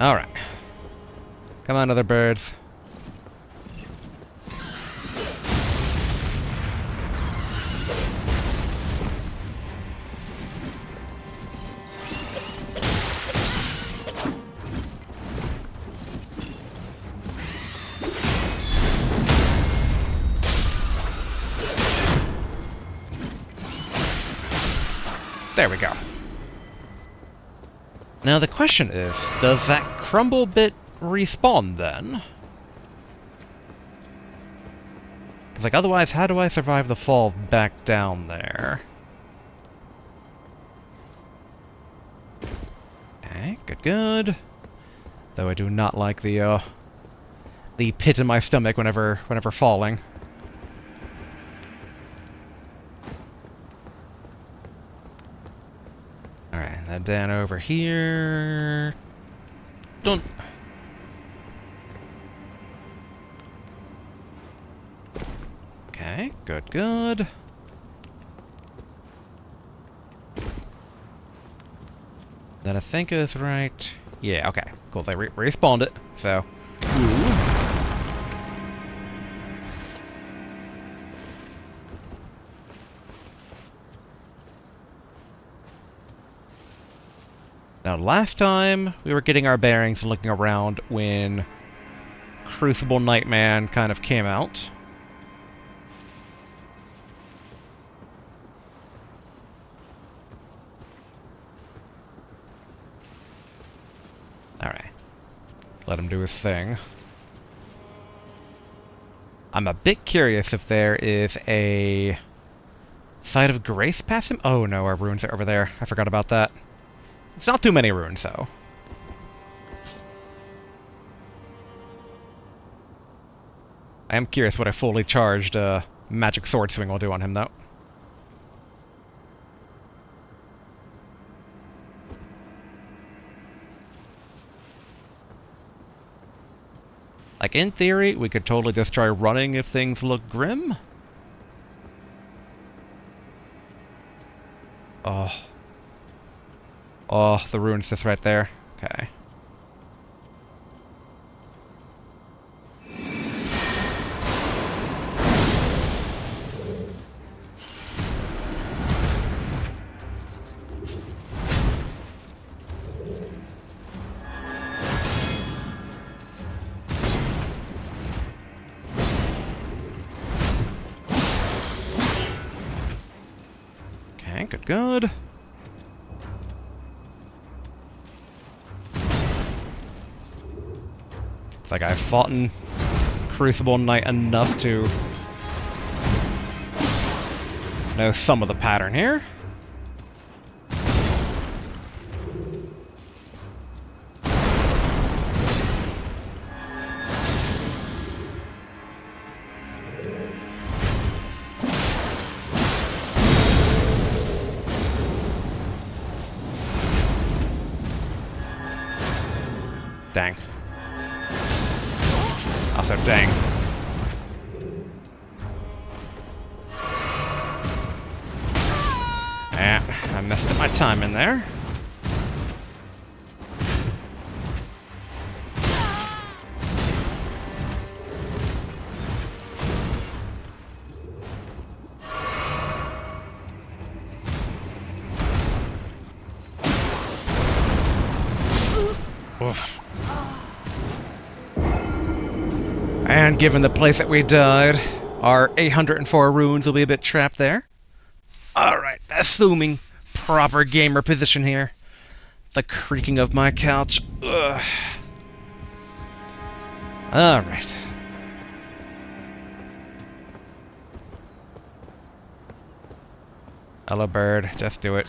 Alright. Come on, other birds. There we go. Now the question is, does that crumble bit respawn then? Because like otherwise, how do I survive the fall back down there? Okay, good. Though I do not like the pit in my stomach whenever falling. Alright, then down over here. Don't. Okay, good. That I think is right. Yeah, okay, cool. They respawned it, so. Ooh. Now, last time we were getting our bearings and looking around when Crucible Nightman kind of came out. Alright. Let him do his thing. I'm a bit curious if there is a Site of Grace past him? Oh no, our runes are over there. I forgot about that. It's not too many runes, though. I am curious what a fully charged magic sword swing will do on him, though. Like, in theory, we could totally just try running if things look grim. Oh. Oh, the rune's just right there. Okay. Okay, good, good. It's like I've fought in Crucible Knight enough to know some of the pattern here. Dang. Also, dang. Yeah, I messed up my time in there. Oof. And given the place that we died, our 804 runes will be a bit trapped there. Alright, assuming proper gamer position here. The creaking of my couch. Ugh. Alright. Hello, bird. Just do it.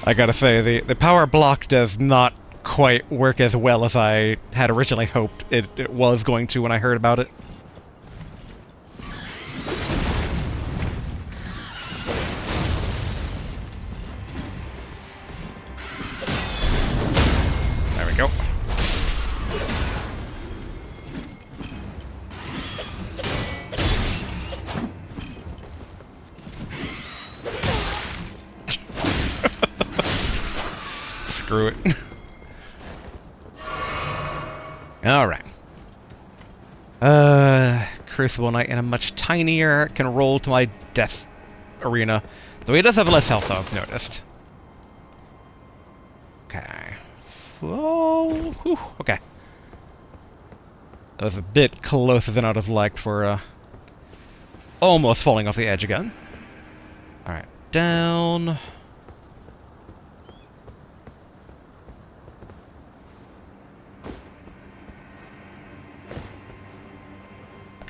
I gotta say, the power block does not quite work as well as I had originally hoped it was going to when I heard about it. There we go. Screw it. Alright. Crucible Knight in a much tinier can roll to my death arena. Though he does have less health, though, I've noticed. Okay. Oh, whew, okay. That was a bit closer than I'd have liked for, almost falling off the edge again. Alright, down.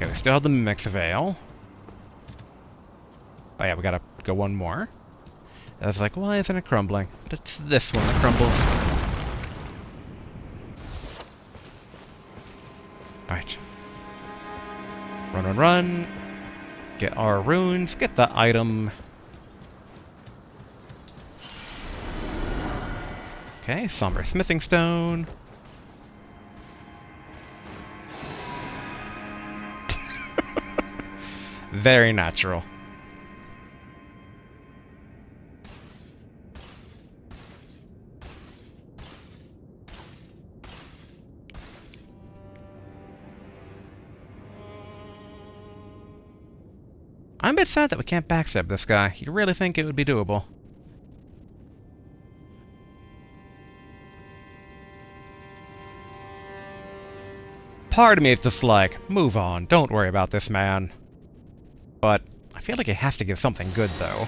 Okay, we still have the Mimics Veil. Oh yeah, we gotta go one more. I was like, why isn't it crumbling? It's this one that crumbles. Alright. Run, run, run. Get our runes, get the item. Okay, Somber Smithing Stone. Very natural. I'm a bit sad that we can't backstab this guy. You'd really think it would be doable. Part of me is just like, move on, don't worry about this man. But I feel like it has to give something good, though.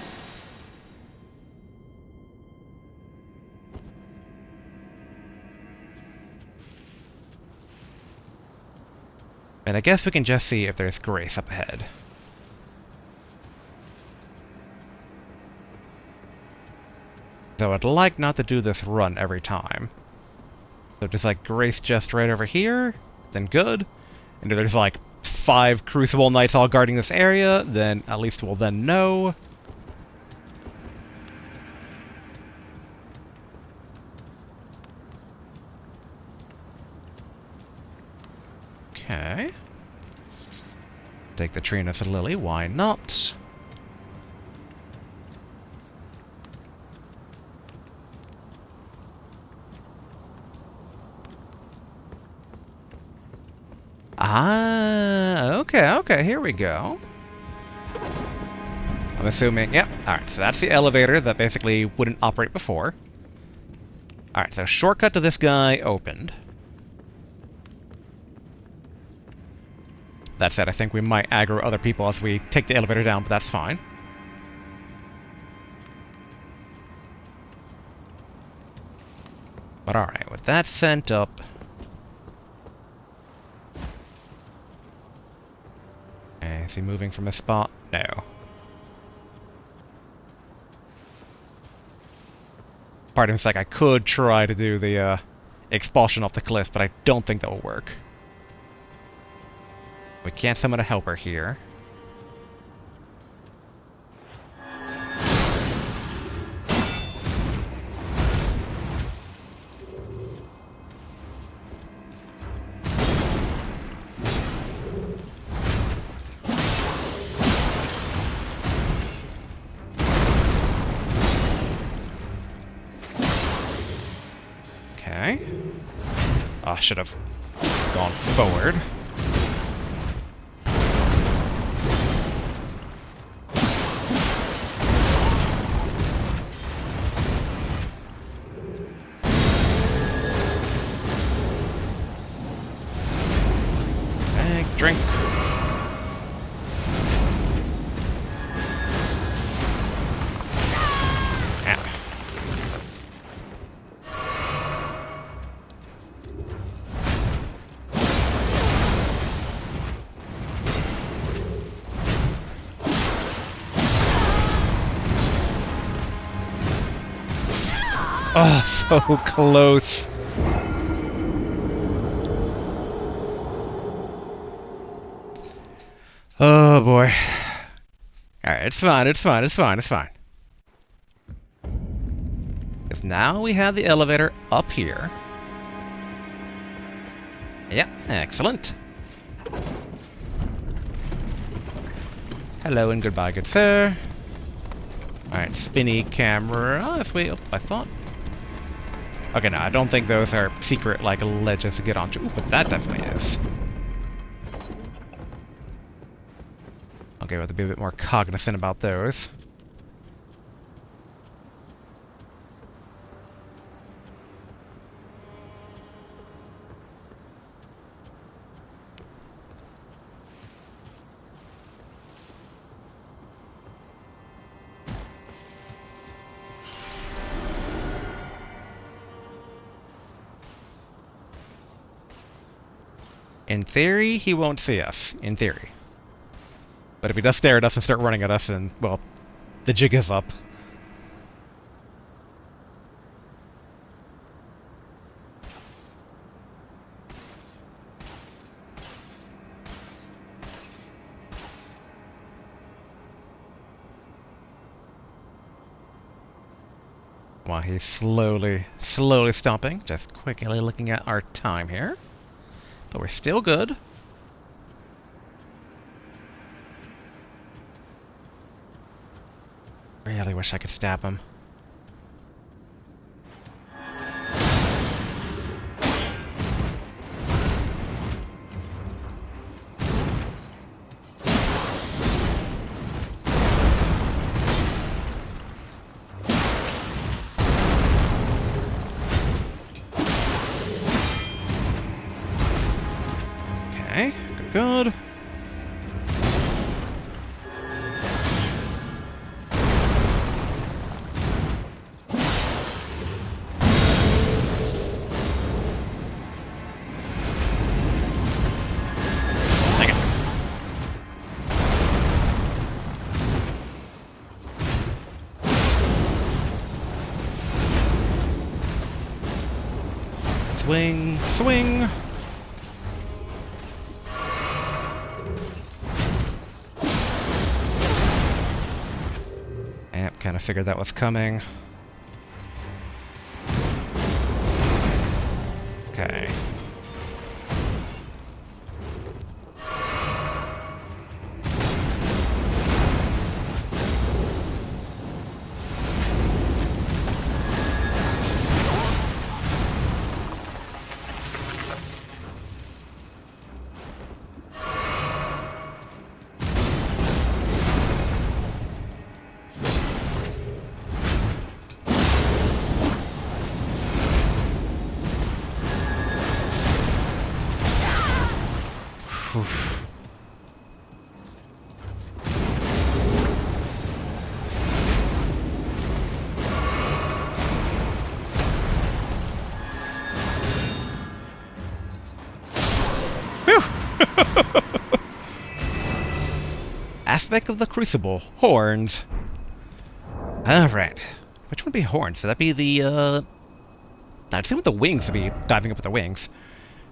And I guess we can just see if there's grace up ahead. So I'd like not to do this run every time. So just like grace just right over here, then good. And if there's like 5 Crucible Knights all guarding this area, then at least we'll then know. Okay. Take the Trina's Lily, why not? Ah, okay, here we go. I'm assuming, yep, alright, so that's the elevator that basically wouldn't operate before. Alright, so shortcut to this guy opened. That said, I think we might aggro other people as we take the elevator down, but that's fine. But alright, with that sent up... Okay, is he moving from a spot? No. Part of me's like, I could try to do the expulsion off the cliff, but I don't think that will work. We can't summon a helper here. Okay. I should have gone forward. Drink. Oh, so close. Oh boy. Alright, it's fine, it's fine, it's fine, it's fine. Because now we have the elevator up here. Yep, excellent. Hello and goodbye, good sir. Alright, spinny camera. Oh, that's way up, I thought. Okay, no, I don't think those are secret, like, ledges to get onto. Ooh, but that definitely is. Okay, we'll have to be a bit more cognizant about those. In theory, he won't see us. In theory. But if he does stare at us and start running at us, then, well, the jig is up. While he's slowly stomping, just quickly looking at our time here. But we're still good. Really wish I could stab him. Swing, swing! Yep, kind of figured that was coming. Okay. Oof. Aspect of the Crucible. Horns. Alright. Which would be horns? Would that be the, I'd see what the wings would be diving up with the wings.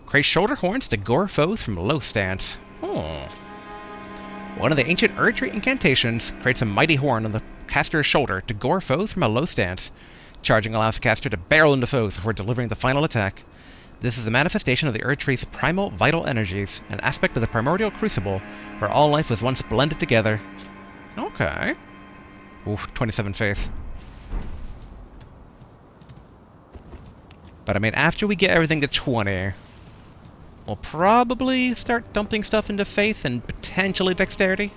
Create shoulder horns to gore foes from low stance. Oh. One of the ancient Erdtree incantations creates a mighty horn on the caster's shoulder to gore foes from a low stance. Charging allows the caster to barrel into foes before delivering the final attack. This is a manifestation of the Erdtree's primal vital energies, an aspect of the primordial crucible where all life was once blended together. Okay. Oof, 27 faith. But I mean, after we get everything to 20... we'll probably start dumping stuff into faith and potentially dexterity.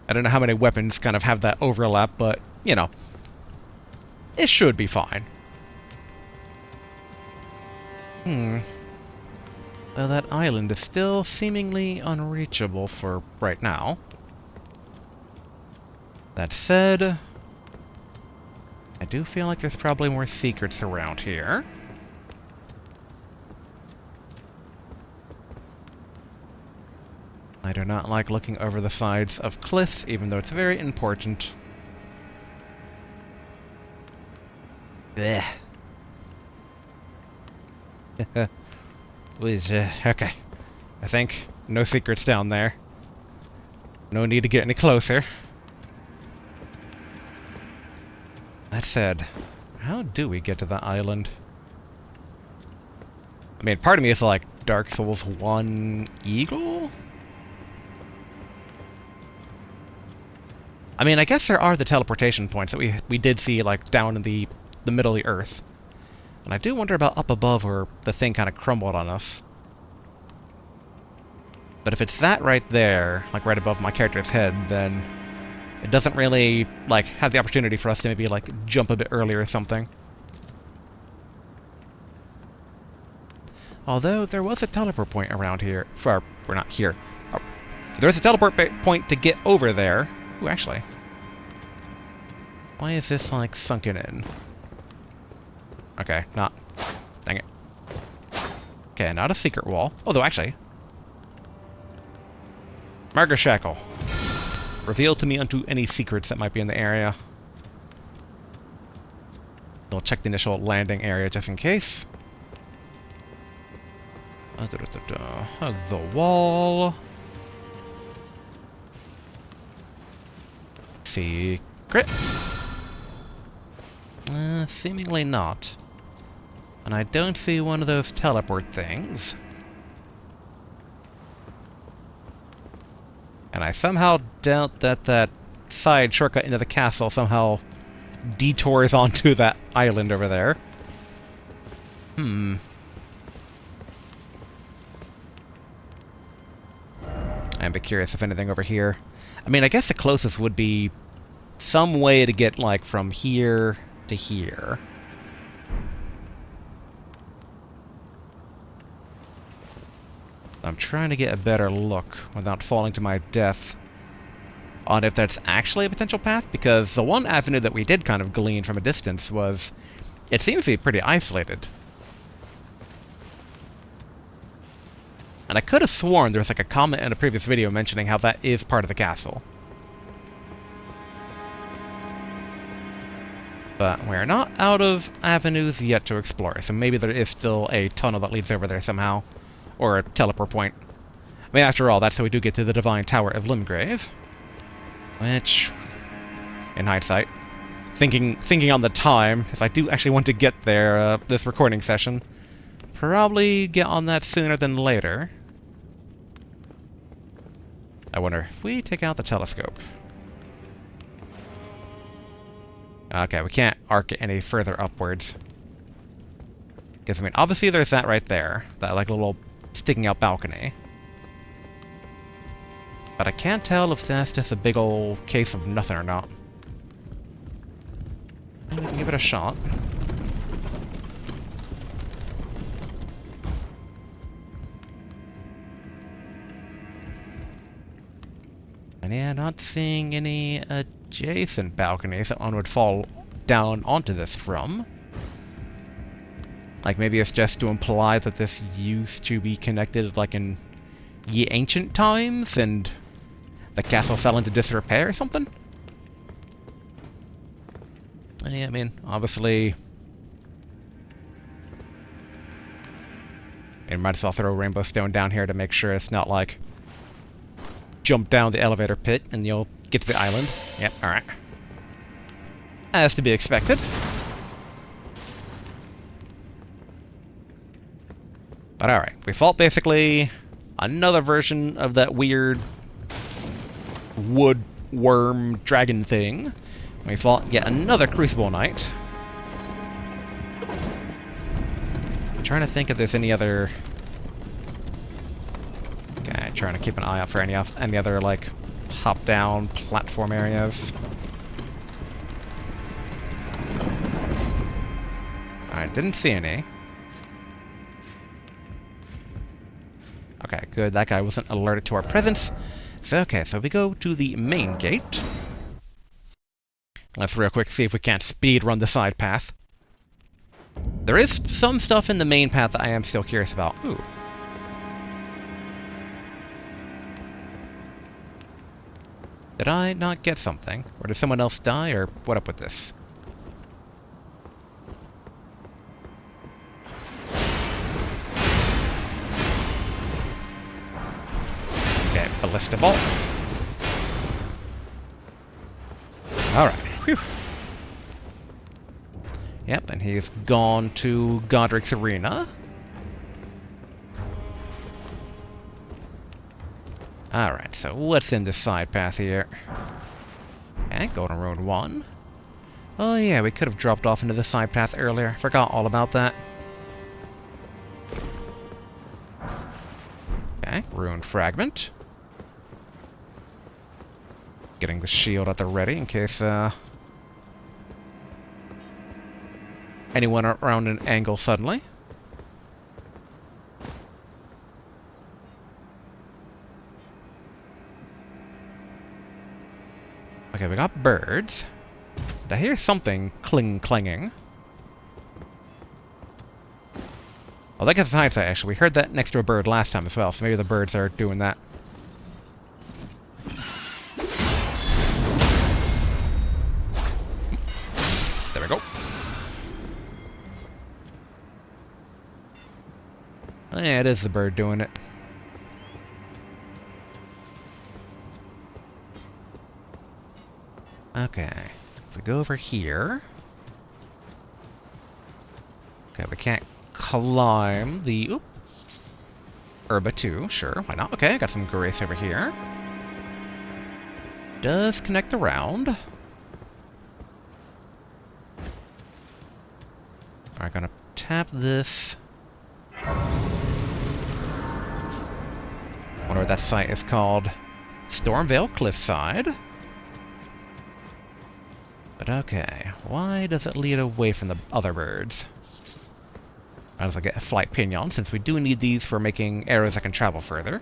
I don't know how many weapons kind of have that overlap, but, you know, it should be fine. Though that island is still seemingly unreachable for right now. That said, I do feel like there's probably more secrets around here. I do not like looking over the sides of cliffs, even though it's very important. Blech. Okay. I think no secrets down there. No need to get any closer. That said, how do we get to the island? I mean, part of me is like Dark Souls 1 Eagle? I mean, I guess there are the teleportation points that we did see, like, down in the middle of the earth. And I do wonder about up above where the thing kind of crumbled on us. But if it's that right there, like right above my character's head, then it doesn't really, like, have the opportunity for us to maybe, like, jump a bit earlier or something. Although, there was a teleport point around here. We're not here. Oh, there's a teleport point to get over there. Ooh, actually. Why is this, like, sunken in? Okay, not. Dang it. Okay, not a secret wall. Although, actually. Margaret Shackle. Reveal to me unto any secrets that might be in the area. We'll check the initial landing area just in case. Hug the wall. Secret. Seemingly not. And I don't see one of those teleport things. And I somehow doubt that that side shortcut into the castle somehow detours onto that island over there. I'd be curious if anything over here. I mean, I guess the closest would be some way to get, like, from here to here. I'm trying to get a better look without falling to my death on if that's actually a potential path, because the one avenue that we did kind of glean from a distance was, it seems to be pretty isolated. And I could have sworn there was like a comment in a previous video mentioning how that is part of the castle. But we're not out of avenues yet to explore, so maybe there is still a tunnel that leads over there somehow. Or a teleport point. I mean, after all, that's how we do get to the Divine Tower of Limgrave. Which, in hindsight, thinking on the time, if I do actually want to get there this recording session, probably get on that sooner than later. I wonder if we take out the telescope. Okay, we can't arc it any further upwards. Because, I mean, obviously there's that right there. That, like, little sticking out balcony. But I can't tell if that's just a big old case of nothing or not. We can give it a shot. And yeah, not seeing any adjacent balconies that one would fall down onto this from. Like, maybe it's just to imply that this used to be connected, like, in ye ancient times, and the castle fell into disrepair or something? And yeah, I mean, obviously... You might as well throw a rainbow stone down here to make sure it's not, like... jump down the elevator pit and you'll get to the island. Yep, alright. As to be expected. But alright, we fought basically another version of that weird wood worm dragon thing. We fought yet another Crucible Knight. I'm trying to think if there's any other... Okay, trying to keep an eye out for any other, like, hop-down platform areas. Alright, didn't see any. Okay, good, that guy wasn't alerted to our presence. So, okay, so we go to the main gate. Let's real quick see if we can't speed run the side path. There is some stuff in the main path that I am still curious about. Ooh. Did I not get something? Or did someone else die, or what up with this? Okay, ballista bolt. Alright, whew. Yep, and he's gone to Godric's Arena. Alright, so what's in this side path here? Okay, Golden Road 1. Oh yeah, we could have dropped off into the side path earlier. Forgot all about that. Okay, Rune Fragment. Getting the shield at the ready in case anyone around an angle suddenly. Okay, we got birds. Did I hear something clanging? Well, that gets hindsight, actually. We heard that next to a bird last time as well, so maybe the birds are doing that. There we go. Yeah, it is the bird doing it. Okay, if we go over here... Okay, we can't climb the... Oop. Herba 2, sure, why not? Okay, got some grace over here. Does connect around. Alright, gonna tap this. Wonder what that site is called. Stormveil Cliffside. But okay, why does it lead away from the other birds? Might as well get a flight pinion, since we do need these for making arrows that can travel further.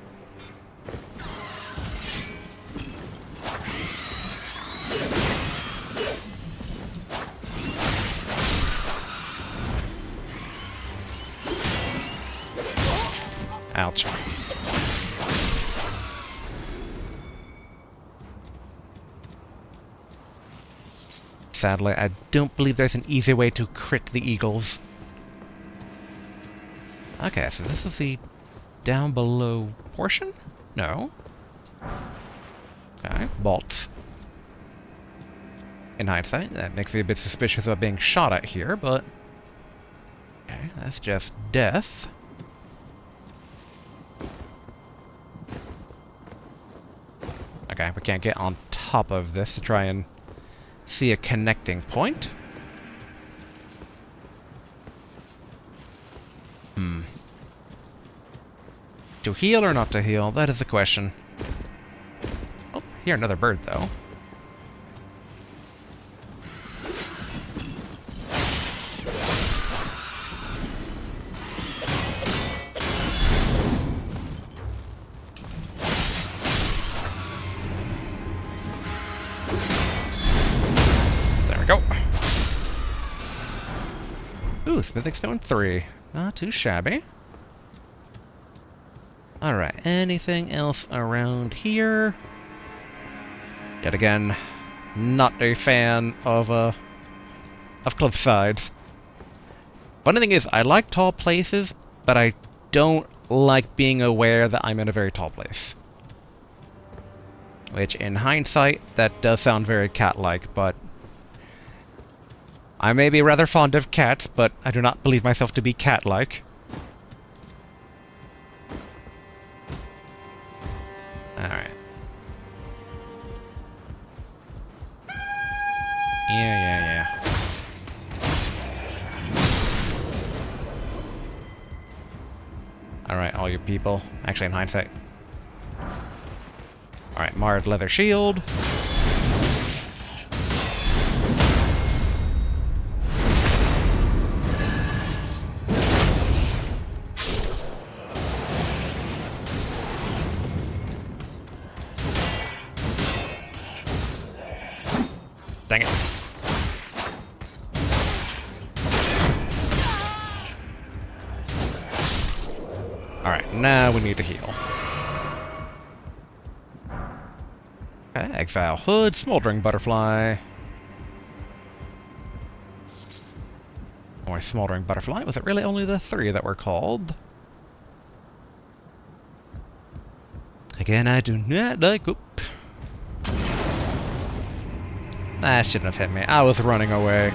Ouch. Sadly, I don't believe there's an easy way to crit the eagles. Okay, so this is the down below portion? No. Okay, bolts. In hindsight, that makes me a bit suspicious of being shot at here, but... Okay, that's just death. Okay, we can't get on top of this to try and see a connecting point. To heal or not to heal? That is the question. Oh, here, another bird, though. There we go. Ooh, smithing stone 3. Not too shabby. Alright, anything else around here? Yet again, not a fan of cliff sides. Funny thing is, I like tall places, but I don't like being aware that I'm in a very tall place. Which, in hindsight, that does sound very cat-like, but... I may be rather fond of cats, but I do not believe myself to be cat-like. Alright. Yeah. Alright, all you people. Actually, in hindsight. Alright, marred leather shield. Dang it. Alright, now we need to heal. Okay, exile hood, smoldering butterfly. More smoldering butterfly. Was it really only the 3 that were called? Again, I do not like... Oop. That shouldn't have hit me. I was running away.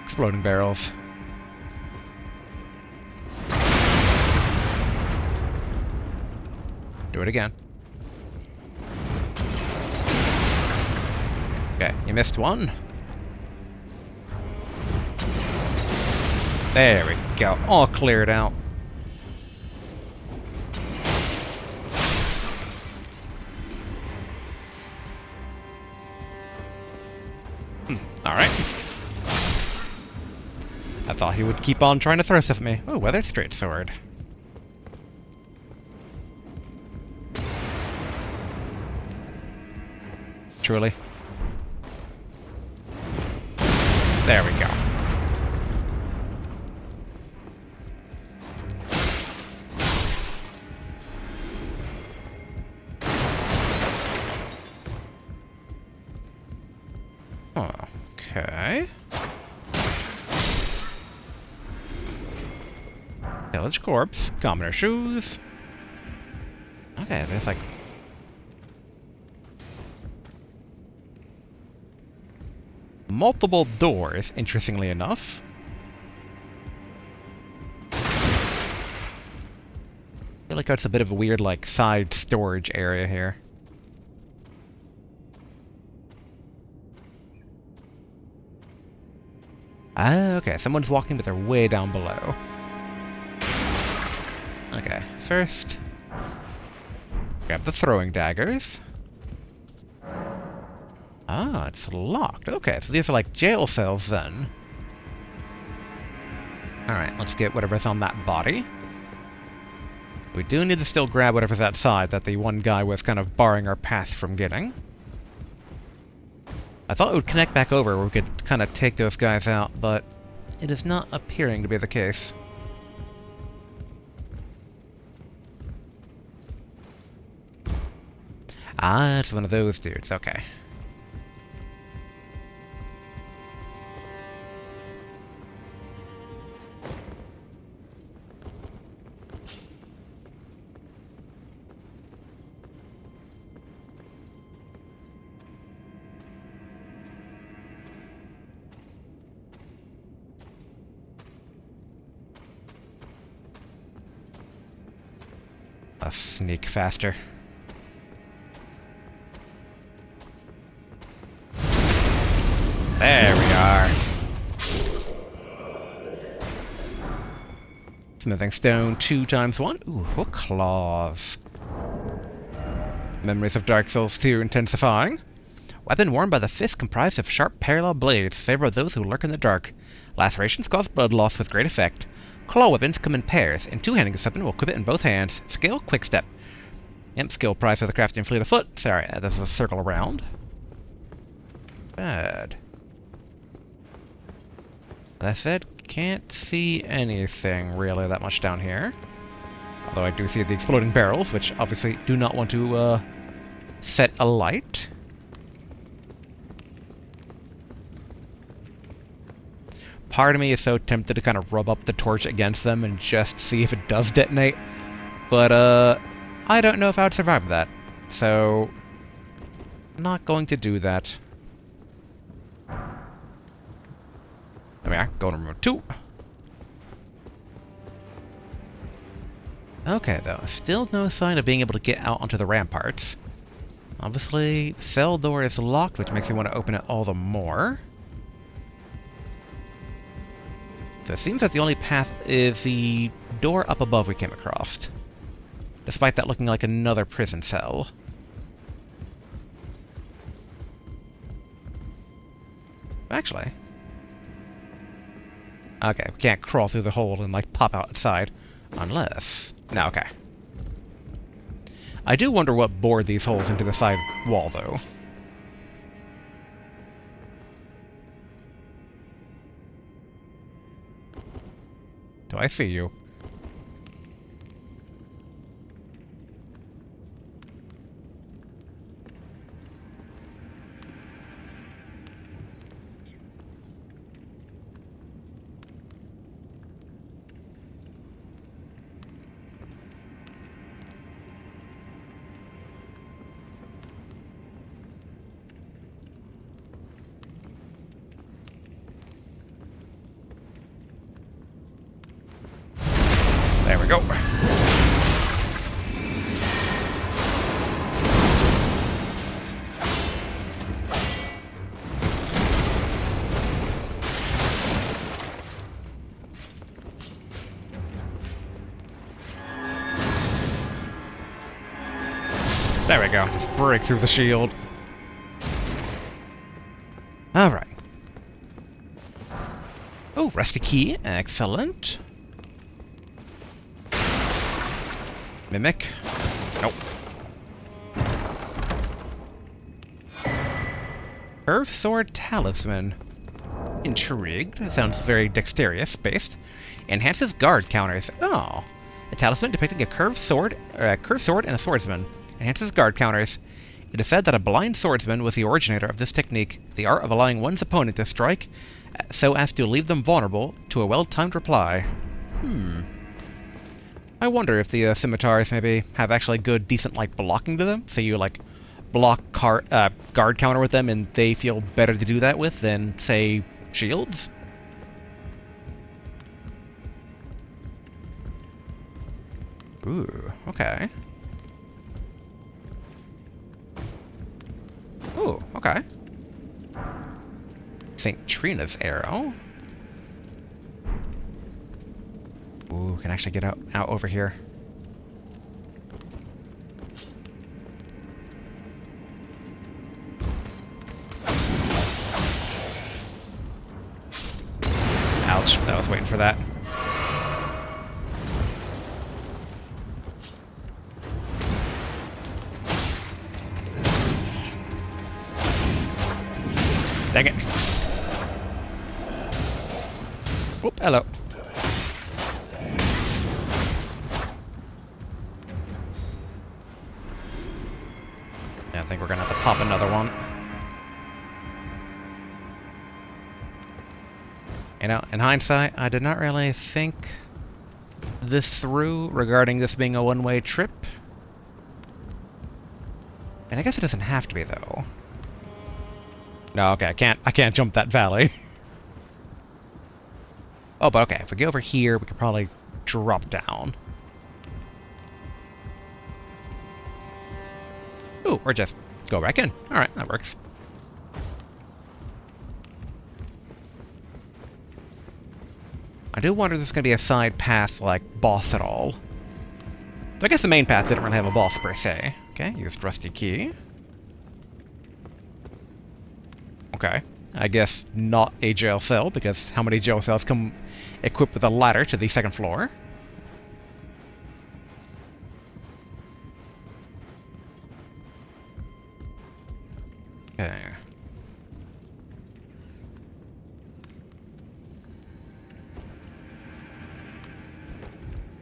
Exploding barrels. Do it again. Okay, you missed one. There we go. All cleared out. Alright. I thought he would keep on trying to throw stuff at me. Oh, weathered straight sword. Truly. There we go. Okay. Pillaged corpse, commoner shoes. Okay, there's like... multiple doors, interestingly enough. I feel like that's a bit of a weird, like, side storage area here. Ah, okay, someone's walking, but they're way down below. Okay, first... grab the throwing daggers. Ah, it's locked. Okay, so these are like jail cells then. Alright, let's get whatever's on that body. We do need to still grab whatever's outside that the one guy was kind of barring our path from getting. I thought it would connect back over where we could kind of take those guys out, but it is not appearing to be the case. Ah, it's one of those dudes, okay. Let's sneak faster. There we are. Smithing stone 2 times 1. Ooh, hook claws. Memories of Dark Souls 2 intensifying. Weapon worn by the fist comprised of sharp parallel blades, favor those who lurk in the dark. Lacerations cause blood loss with great effect. Claw weapons come in pairs. In two-handing this weapon, we'll equip it in both hands. Skill, quick step. Yep, skill prize for the crafting fleet of foot. Sorry, this is a circle around. Bad. That said, can't see anything really that much down here. Although I do see the exploding barrels, which obviously do not want to set alight. Part of me is so tempted to kind of rub up the torch against them and just see if it does detonate. But I don't know if I would survive that. So I'm not going to do that. There we are, go to room 2. Okay, though, still no sign of being able to get out onto the ramparts. Obviously, cell door is locked, which makes me want to open it all the more. So it seems that the only path is the door up above we came across. Despite that looking like another prison cell. Actually... okay, we can't crawl through the hole and, like, pop outside. Unless... no, okay. I do wonder what bored these holes into the side wall, though. Do I see you? There we go. There we go. Just break through the shield. Alright. Oh, rusty key. Excellent. Mimic. Nope. Curved sword talisman. Intrigued. That sounds very dexterous-based. Enhances guard counters. Oh. A talisman depicting a curved sword and a swordsman. Enhances guard counters. It is said that a blind swordsman was the originator of this technique, the art of allowing one's opponent to strike so as to leave them vulnerable to a well-timed reply. I wonder if the scimitars maybe have actually good, decent, like, blocking to them. So you, like, block guard counter with them and they feel better to do that with than, say, shields? Ooh, okay. Ooh, okay. St. Trina's arrow. Ooh, can actually get out over here. Ouch, I was waiting for that. Dang it. Whoop, hello. Yeah, I think we're gonna have to pop another one. You know, in hindsight, I did not really think this through regarding this being a one-way trip. And I guess it doesn't have to be, though. No, okay, I can't jump that valley. Oh, but okay, if we go over here, we could probably drop down. Ooh, or just go back in. Alright, that works. I do wonder if there's going to be a side path, like, boss at all. So I guess the main path didn't really have a boss, per se. Okay, use trusty key. Okay, I guess not a jail cell, because how many jail cells come equipped with a ladder to the second floor? Okay.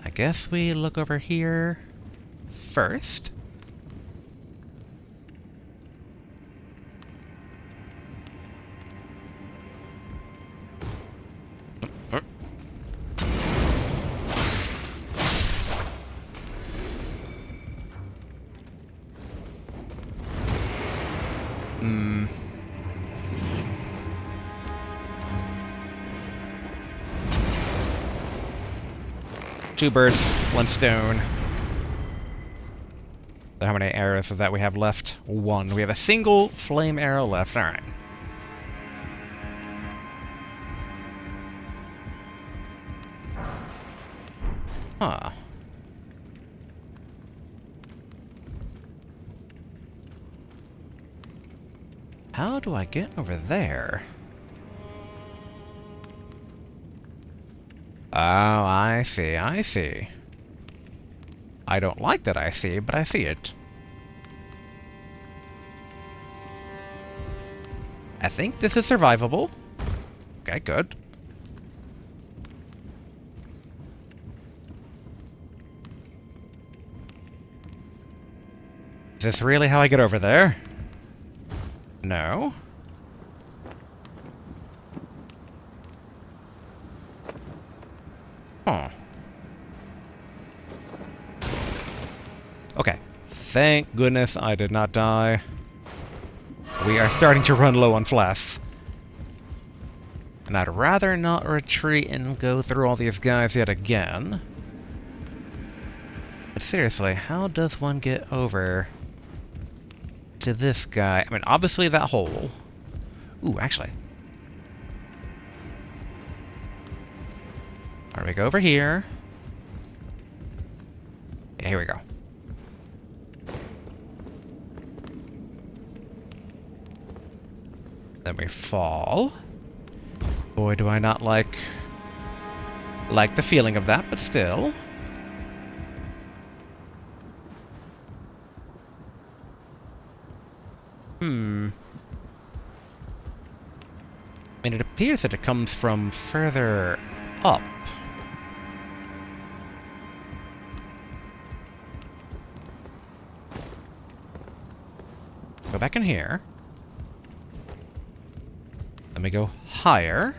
I guess we look over here first. Two birds, one stone. So how many arrows is that we have left? One. We have a single flame arrow left. Alright. Huh. How do I get over there? Oh, I see, I see. I don't like that I see, but I see it. I think this is survivable. Okay, good. Is this really how I get over there? No. Huh. Okay. Thank goodness I did not die. We are starting to run low on flasks. And I'd rather not retreat and go through all these guys yet again. But seriously, how does one get over to this guy? I mean, obviously that hole. Ooh, actually. Alright, we go over here. Yeah, here we go. Then we fall. Boy, do I not like the feeling of that, but still. I mean, it appears that it comes from further up. Go back in here. Let me go higher.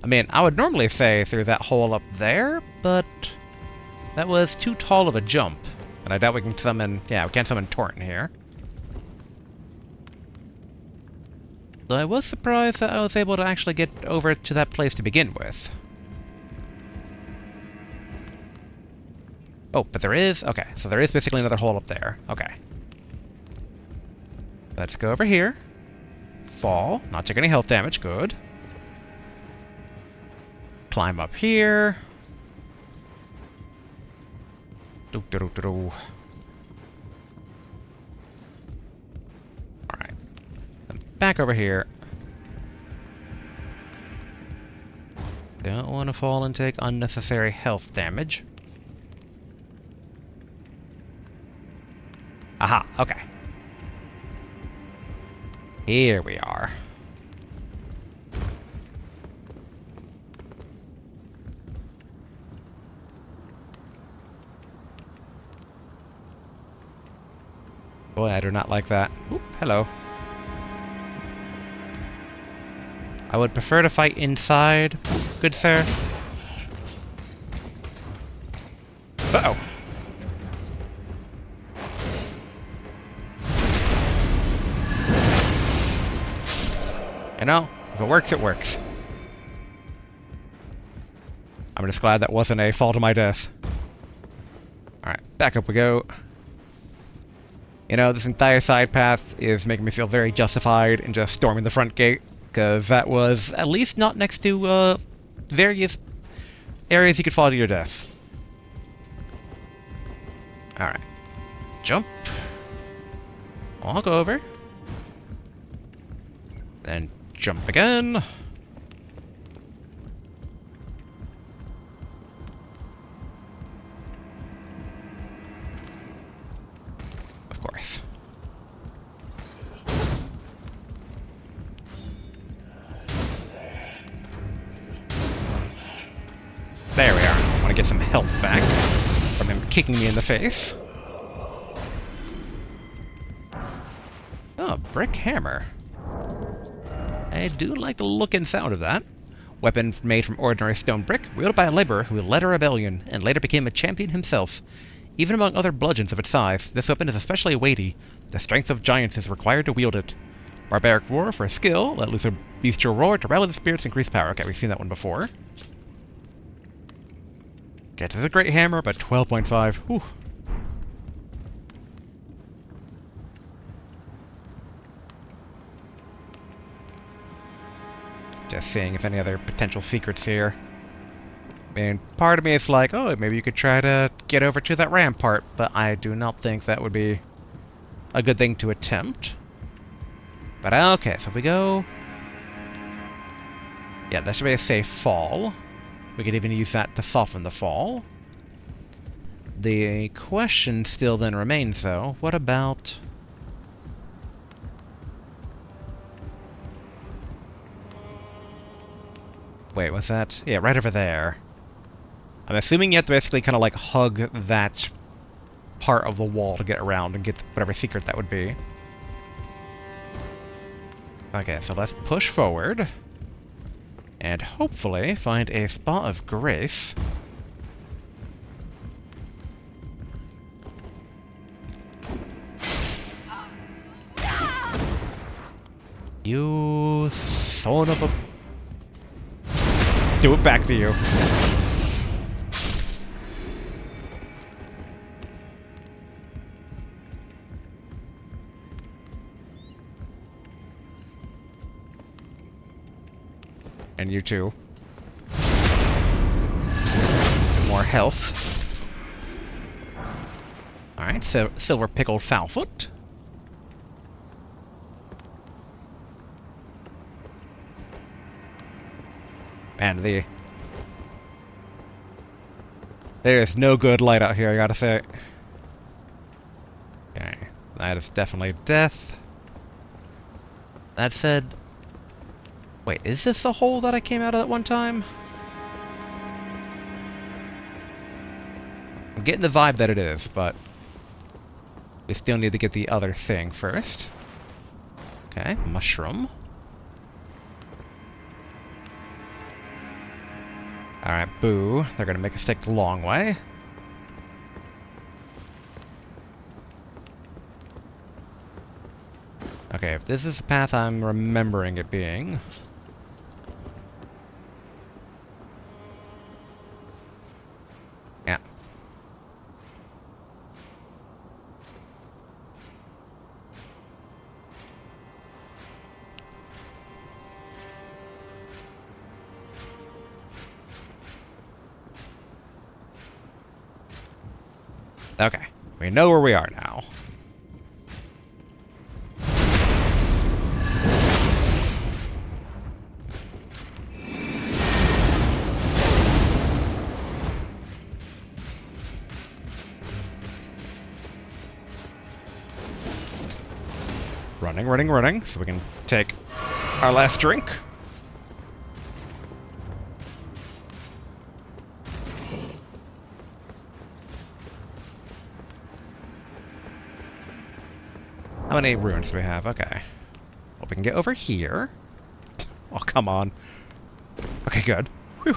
I mean, I would normally say through that hole up there, but that was too tall of a jump. And I doubt we can summon... Yeah, we can't summon Torrent here. Though I was surprised that I was able to actually get over to that place to begin with. Oh, but there is... Okay, so there is basically another hole up there. Okay. Let's go over here. Fall. Not take any health damage. Good. Climb up here. Alright. Back over here. Don't want to fall and take unnecessary health damage. Aha, okay. Here we are. Boy, I do not like that. Oop, hello. I would prefer to fight inside, good sir. Uh-oh. You know, if it works, it works. I'm just glad that wasn't a fall to my death. Alright, back up we go. You know, this entire side path is making me feel very justified in just storming the front gate, because that was at least not next to various areas you could fall to your death. Alright. Jump. Walk over. Then jump again. Of course. There we are. I want to get some health back from him kicking me in the face. Oh, brick hammer. I do like the look and sound of that. Weapon made from ordinary stone brick, wielded by a laborer who led a rebellion and later became a champion himself. Even among other bludgeons of its size, this weapon is especially weighty. The strength of giants is required to wield it. Barbaric roar for skill, let loose a bestial roar to rally the spirits, increase power. Okay, we've seen that one before. Okay, this is a great hammer, but 12.5. Whew. Just seeing if any other potential secrets here. I mean, part of me is like, oh, maybe you could try to get over to that rampart, but I do not think that would be a good thing to attempt. But okay, so if we go... Yeah, that should be a safe fall. We could even use that to soften the fall. The question still then remains, though, what about... Wait, what's that? Yeah, right over there. I'm assuming you have to basically kind of like hug that part of the wall to get around and get whatever secret that would be. Okay, so let's push forward. And hopefully find a spot of grace. You son of a... Do it back to you. And you too. More health. Alright, so silver pickled foulfoot. And there is no good light out here, I gotta say. Okay, that is definitely death. That said... Wait, is this the hole that I came out of at one time? I'm getting the vibe that it is, but... we still need to get the other thing first. Okay, mushroom. Alright, boo. They're gonna make us take the long way. Okay, if this is the path I'm remembering it being... Yeah. Okay, we know where we are now. Running, so we can take our last drink. How many ruins do we have? Okay. Well, we can get over here. Oh, come on. Okay, good. Whew.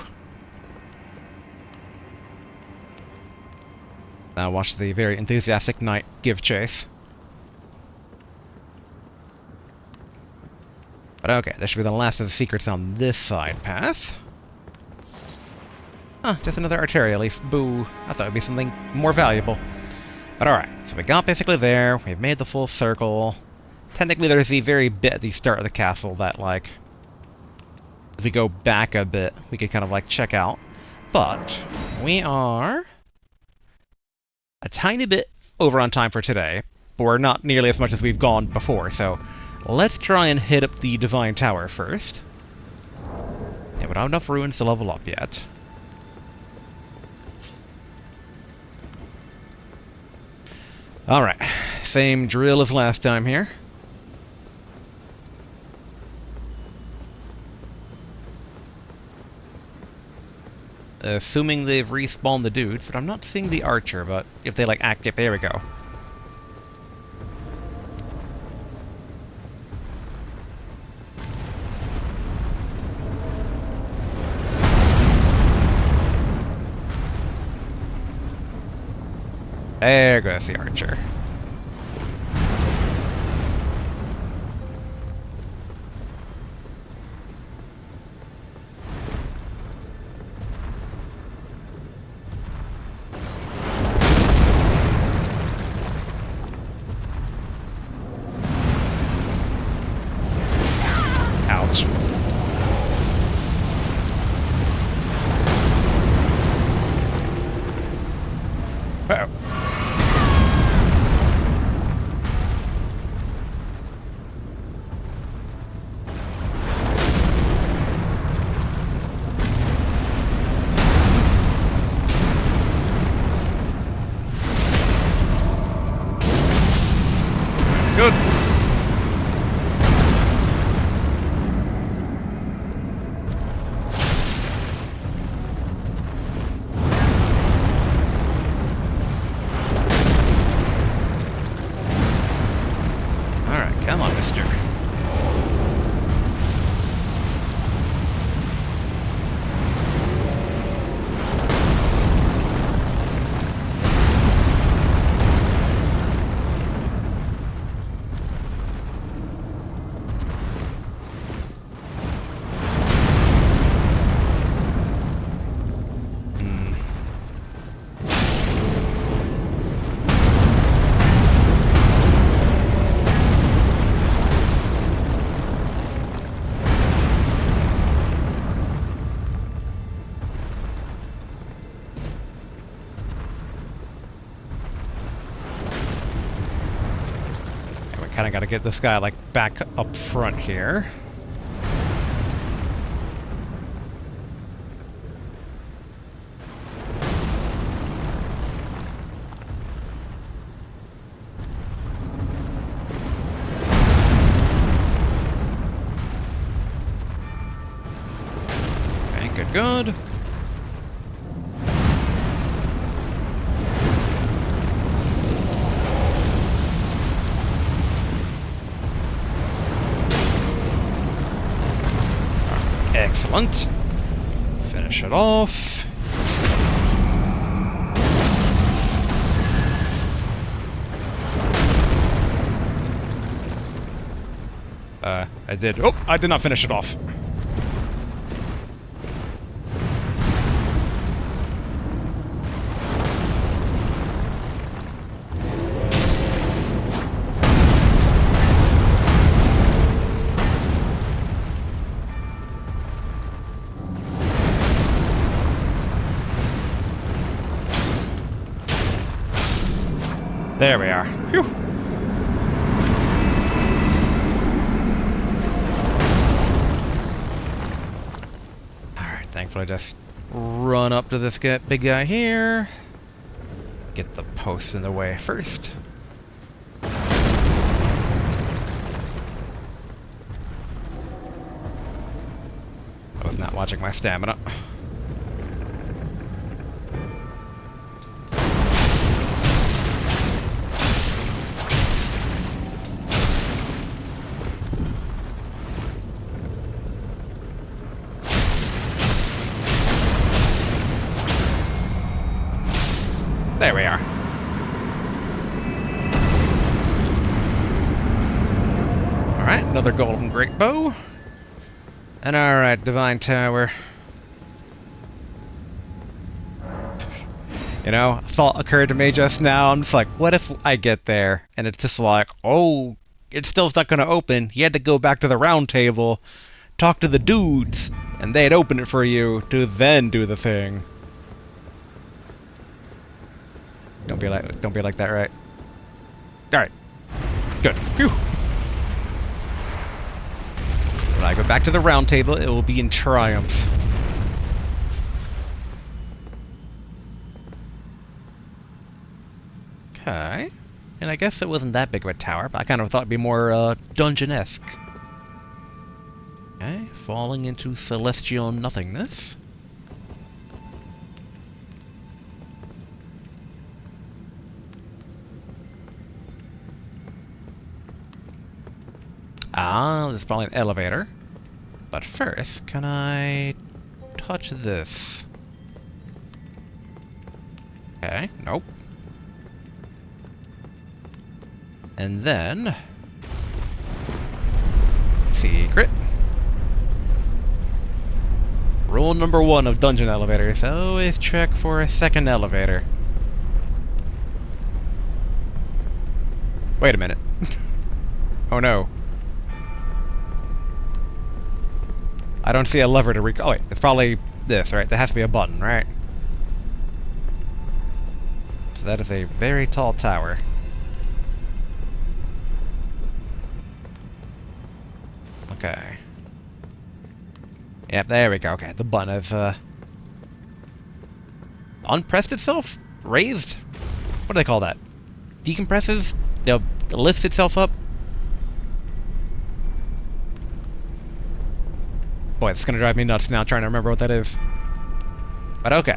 Now watch the very enthusiastic knight give chase. But okay, this should be the last of the secrets on this side path. Huh, just another arterial leaf. Boo. I thought it would be something more valuable. But alright, so we got basically there. We've made the full circle. Technically, there's the very bit at the start of the castle that, like, if we go back a bit, we could kind of, like, check out. But we are a tiny bit over on time for today, but we're not nearly as much as we've gone before, so let's try and hit up the Divine Tower first. Yeah, we don't have enough ruins to level up yet. Alright, same drill as last time here. Assuming they've respawned the dudes, but I'm not seeing the archer, but if they like active, there we go. There goes the archer. Ouch. Uh-oh. Good. Alright, come on, mister. Kinda gotta get this guy, like, back up front here. Okay, good. Excellent. Finish it off. I did. Oh, I did not finish it off. There we are. Phew. Alright, thankfully just run up to this big guy here. Get the posts in the way first. recharging my stamina. There we are. Alright, another golden great bow. And alright, divine tower. You know, a thought occurred to me just now. I'm just like, what if I get there and it's just like, oh, it's still not going to open. You had to go back to the round table, talk to the dudes, and they'd open it for you to then do the thing. Don't be like that, right? All right, good. Phew. When I go back to the round table, it will be in triumph. Okay. And I guess it wasn't that big of a tower, but I kind of thought it'd be more dungeon-esque. Okay, falling into celestial nothingness. Ah, there's probably an elevator. But first, can I touch this? Okay, nope. And then... secret. Rule number 1 of dungeon elevators, always check for a second elevator. Wait a minute. Oh no. I don't see a lever to oh wait, it's probably this, right? There has to be a button, right? So that is a very tall tower. Okay. Yep, there we go. Okay, the button has unpressed itself? Raised? What do they call that? Decompresses? Lifts itself up? Boy, it's gonna drive me nuts now trying to remember what that is. But okay.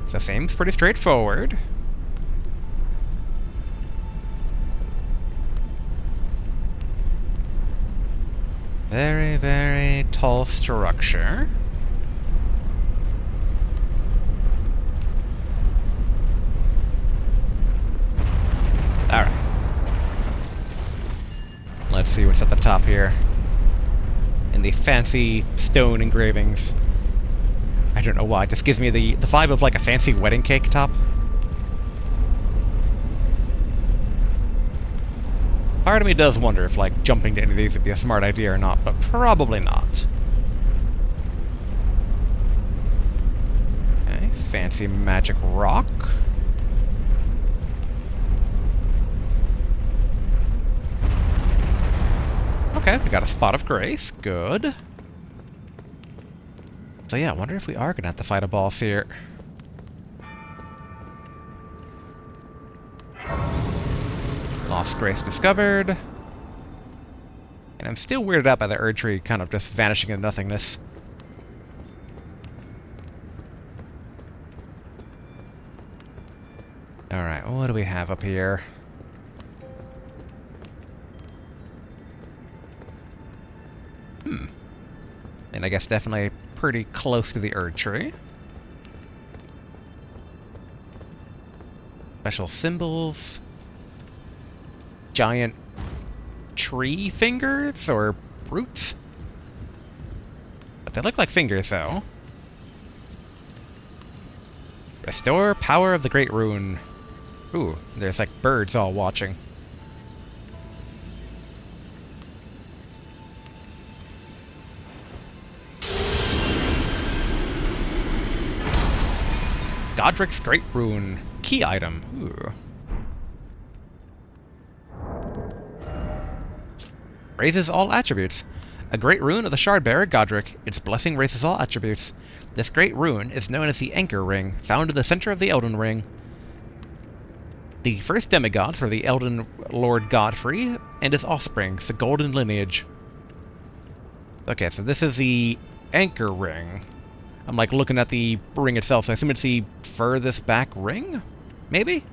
So seems pretty straightforward. Very, very tall structure. Alright. Let's see what's at the top here. In the fancy stone engravings. I don't know why, it just gives me the vibe of like a fancy wedding cake top. Part of me does wonder if like jumping to any of these would be a smart idea or not, but probably not. Okay, fancy magic rock. Okay, we got a spot of grace. Good. So yeah, I wonder if we are gonna have to fight a boss here. Lost grace discovered. And I'm still weirded out by the Erd tree kind of just vanishing into nothingness. Alright, what do we have up here? And I guess definitely pretty close to the Erd tree. Special symbols. Giant tree fingers or roots? But they look like fingers though. Restore power of the Great Rune. Ooh, there's like birds all watching. Godric's Great Rune. Key item. Ooh. Raises all attributes. A great rune of the Shardbearer Godric. Its blessing raises all attributes. This great rune is known as the Anchor Ring, found in the center of the Elden Ring. The first demigods were the Elden Lord Godfrey and his offsprings, the Golden Lineage. Okay, so this is the Anchor Ring. I'm like looking at the ring itself, so I assume it's the furthest back ring? Maybe?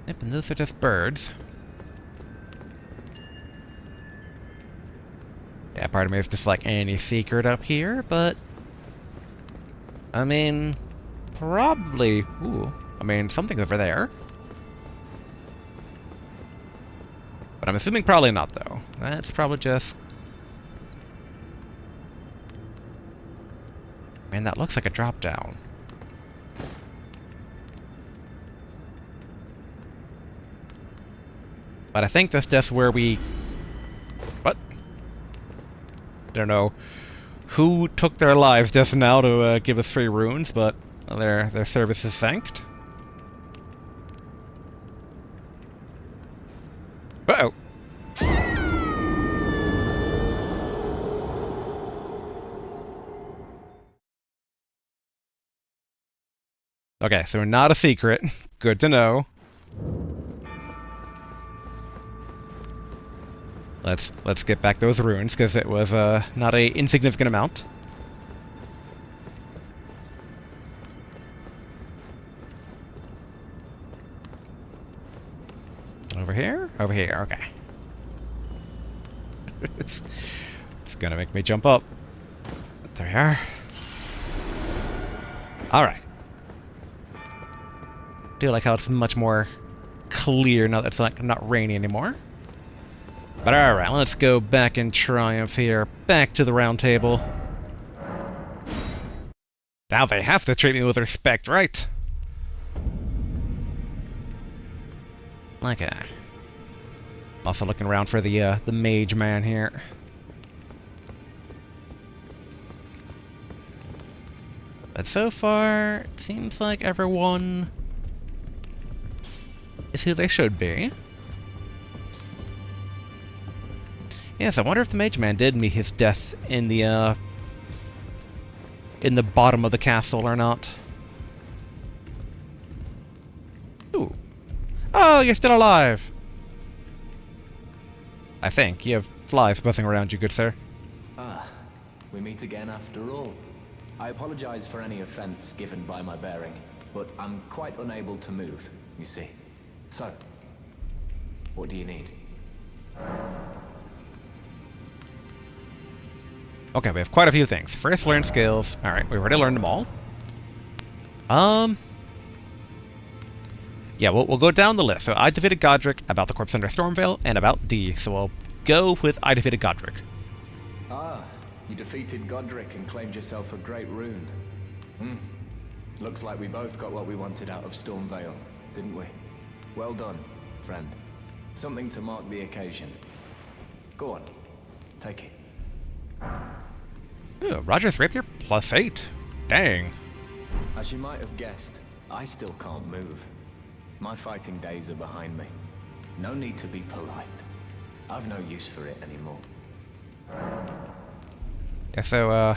Yep, and those are just birds. Yeah, part of me is just like, any secret up here, but... I mean... Probably... Ooh. I mean, something's over there. But I'm assuming probably not, though. That's probably just... Man, that looks like a drop down. But I think that's just where we... What? I don't know who took their lives just now to give us 3 runes, but their service is thanked. Uh-oh. Okay, so not a secret. Good to know. Let's get back those runes, because it was not a insignificant amount. Over here? Over here, okay. it's gonna make me jump up. There we are. Alright. Do like how it's much more clear now that it's like not rainy anymore. But alright, let's go back in triumph here. Back to the round table. Now they have to treat me with respect, right? Okay. Also looking around for the mage man here. But so far, it seems like everyone is who they should be. Yes, I wonder if the mage man did meet his death in the bottom of the castle or not. Ooh. Oh, you're still alive! I think. You have flies buzzing around you, good sir. Ah, we meet again after all. I apologize for any offense given by my bearing, but I'm quite unable to move, you see. So, what do you need? Okay, we have quite a few things. First, learn skills. Alright, we've already learned them all. Yeah, we'll go down the list. So I defeated Godric, about the corpse under Stormveil, and about D. So we'll go with I defeated Godric. Ah, you defeated Godric and claimed yourself a great rune. Looks like we both got what we wanted out of Stormveil, didn't we? Well done, friend. Something to mark the occasion. Go on, take it. Ooh, Roger's Rapier +8. Dang. As you might have guessed, I still can't move. My fighting days are behind me. No need to be polite. I've no use for it anymore. Yeah, so,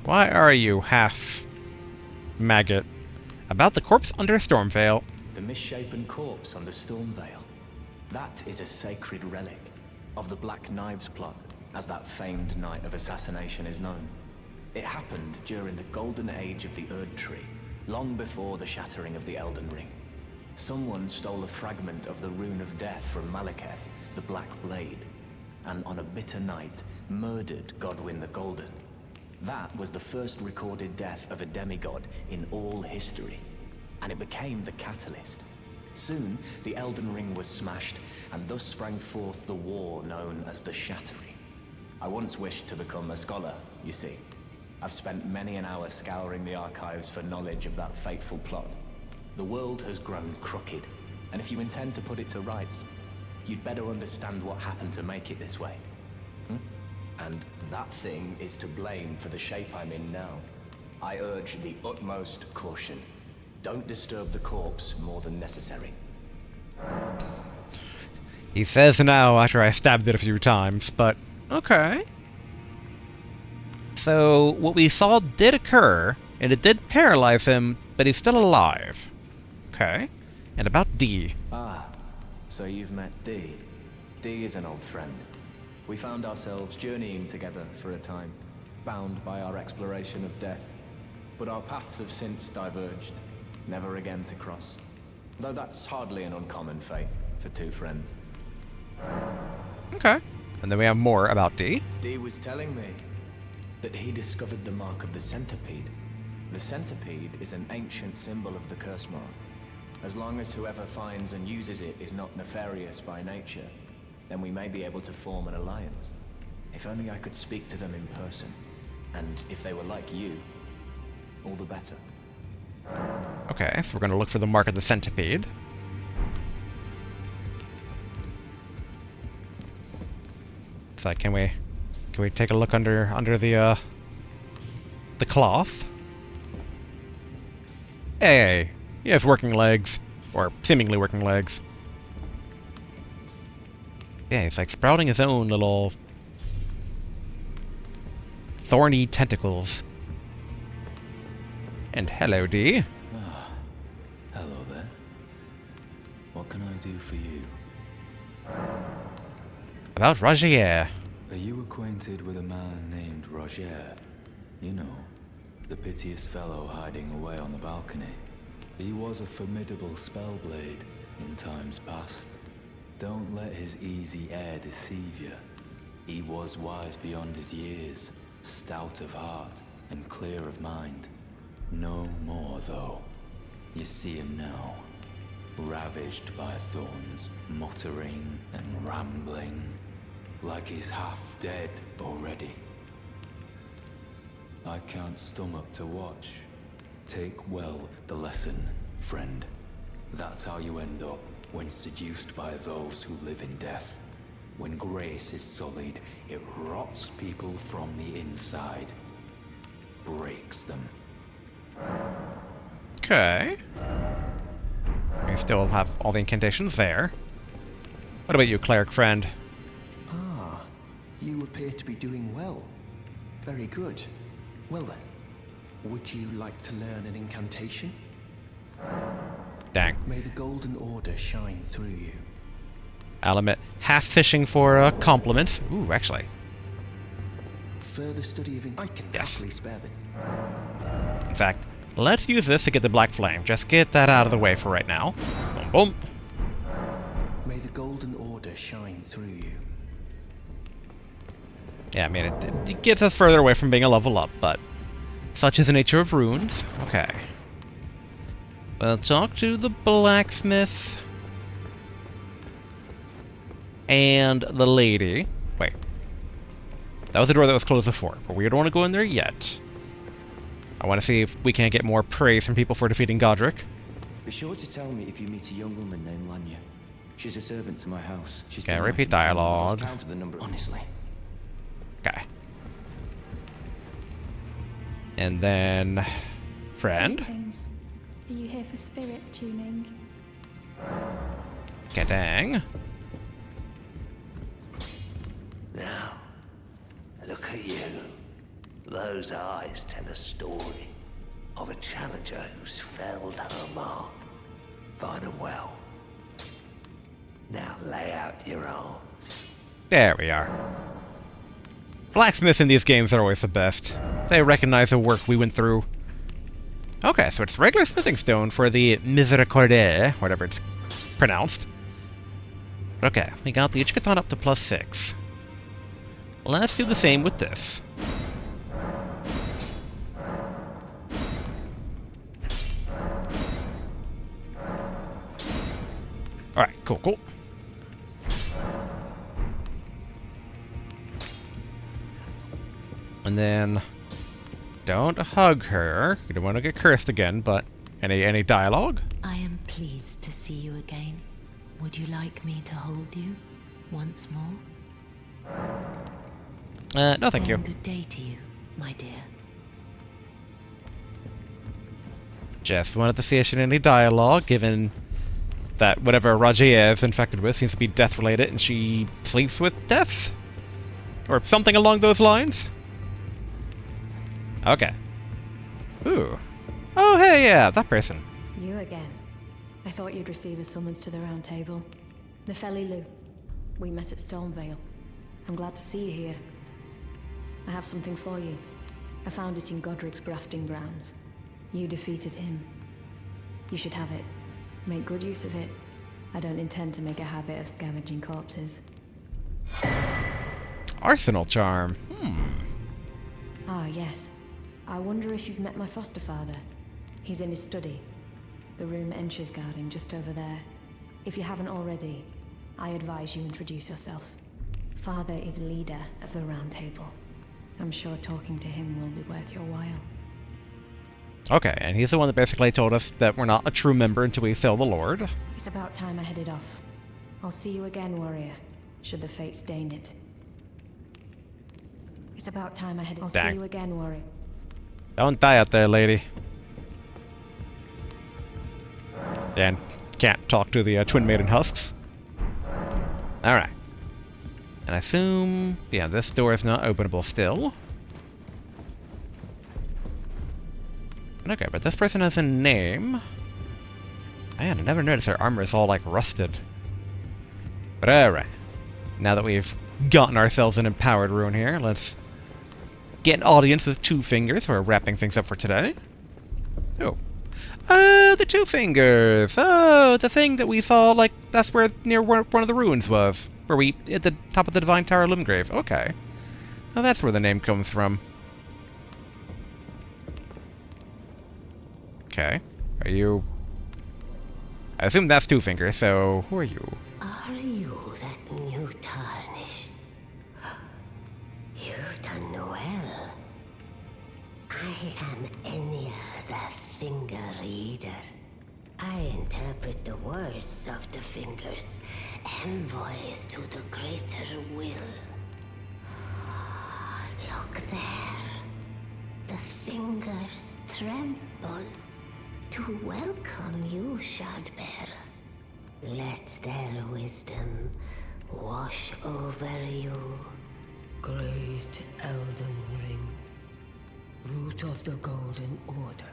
why are you half maggot? About the corpse under Stormveil. The misshapen corpse under Stormveil. That is a sacred relic of the Black Knives plot, as that famed night of assassination is known. It happened during the golden age of the Erdtree, long before the shattering of the Elden Ring. Someone stole a fragment of the Rune of Death from Malekith, the Black Blade, and on a bitter night, murdered Godwyn the Golden. That was the first recorded death of a demigod in all history, and it became the catalyst. Soon, the Elden Ring was smashed, and thus sprang forth the war known as the Shattering. I once wished to become a scholar, you see. I've spent many an hour scouring the archives for knowledge of that fateful plot. The world has grown crooked, and if you intend to put it to rights, you'd better understand what happened to make it this way. And that thing is to blame for the shape I'm in now. I urge the utmost caution. Don't disturb the corpse more than necessary. He says now after I stabbed it a few times, but okay. So, what we saw did occur, and it did paralyze him, but he's still alive. Okay. And about D. Ah, So you've met Dee. Dee is an old friend. We found ourselves journeying together for a time, bound by our exploration of death. But our paths have since diverged, never again to cross. Though that's hardly an uncommon fate for two friends. Okay. And then we have more about Dee. Dee was telling me that he discovered the mark of the centipede. The centipede is an ancient symbol of the curse mark. As long as whoever finds and uses it is not nefarious by nature, then we may be able to form an alliance. If only I could speak to them in person. And if they were like you, all the better. Okay, so we're going to look for the mark of the centipede. So can we take a look under the cloth? Hey, he has working legs, or seemingly working legs. Yeah, he's like sprouting his own little thorny tentacles. And hello, Dee. Ah, hello there. What can I do for you? About Rogier. Are you acquainted with a man named Rogier? You know, the piteous fellow hiding away on the balcony. He was a formidable spellblade in times past. Don't let his easy air deceive you. He was wise beyond his years, stout of heart and clear of mind. No more, though. You see him now, ravaged by thorns, muttering and rambling, like he's half dead already. I can't stomach to watch. Take well the lesson, friend. That's how you end up when seduced by those who live in death. When grace is sullied, it rots people from the inside, breaks them. Okay. We still have all the incantations there. What about you, cleric friend? Ah, you appear to be doing well. Very good. Well then, would you like to learn an incantation? Dang. May the Golden Order shine through you. I'll admit, half fishing for compliments. Ooh, actually. Further study of I can Yes. happily spare the... In fact, let's use this to get the black flame. Just get that out of the way for right now. Boom, boom. May the Golden Order shine through you. Yeah, I mean, it gets us further away from being a level up, but such is the nature of runes. Okay. We'll talk to the blacksmith and the lady. Wait. That was the door that was closed before, but we don't want to go in there yet. I want to see if we can't get more praise from people for defeating Godric. Be sure to tell me if you meet a young woman named Lanya. She's a servant to my house. She's Okay, been repeat my companion. dialogue. I've lost count of the number. Honestly. Okay. And then... friend? Greetings. Are you here for spirit tuning? Okay, dang. Now, look at you. Those eyes tell a story of a challenger who's felled her mark. Fine and well. Now lay out your arms. There we are. Blacksmiths in these games are always the best. They recognize the work we went through. Okay, so it's regular smithing stone for the Misericorde, whatever it's pronounced. Okay, we got the Ichkathon up to +6. Let's do the same with this. Alright, cool, cool. And then... don't hug her. You don't want to get cursed again, but... Any dialogue? I am pleased to see you again. Would you like me to hold you once more? No thank you. Good day to you, my dear. Just wanted to see if she had any dialogue, given that whatever Rogier is infected with seems to be death-related, and she sleeps with death? Or something along those lines? Okay. Ooh. Oh, hey, yeah, that person. You again. I thought you'd receive a summons to the round table. Nefeli. We met at Stormveil. I'm glad to see you here. I have something for you. I found it in Godric's grafting grounds. You defeated him. You should have it. Make good use of it. I don't intend to make a habit of scavenging corpses. Arsenal charm. Ah, yes. I wonder if you've met my foster father. He's in his study. The room Encher's guarding just over there. If you haven't already, I advise you introduce yourself. Father is leader of the Round Table. I'm sure talking to him will be worth your while. Okay, and he's the one that basically told us that we're not a true member until we fill the Lord. It's about time I headed off. I'll see you again, warrior, should the fates deign it. It's about time I headed. I'll see you again, warrior. Don't die out there, lady. Dan can't talk to the Twin Maiden Husks. Alright. And I assume... yeah, this door is not openable still. Okay, but this person has a name. Man, I never noticed their armor is all, like, rusted. But alright. Now that we've gotten ourselves an empowered rune here, let's get an audience with 2 fingers. We're wrapping things up for today. Oh. The 2 fingers! Oh, the thing that we saw, like, that's where, near one of the ruins was. Where we, at the top of the Divine Tower Limgrave. Okay. Oh, that's where the name comes from. Okay. Are you... I assume that's 2 fingers, so who are you? Are you that new tarnished? You've done well. I am Enya, the Finger Reader. I interpret the words of the fingers, envoys to the greater will. Look there. The fingers tremble to welcome you, Shardbearer. Let their wisdom wash over you. Great Elden Ring, root of the Golden Order,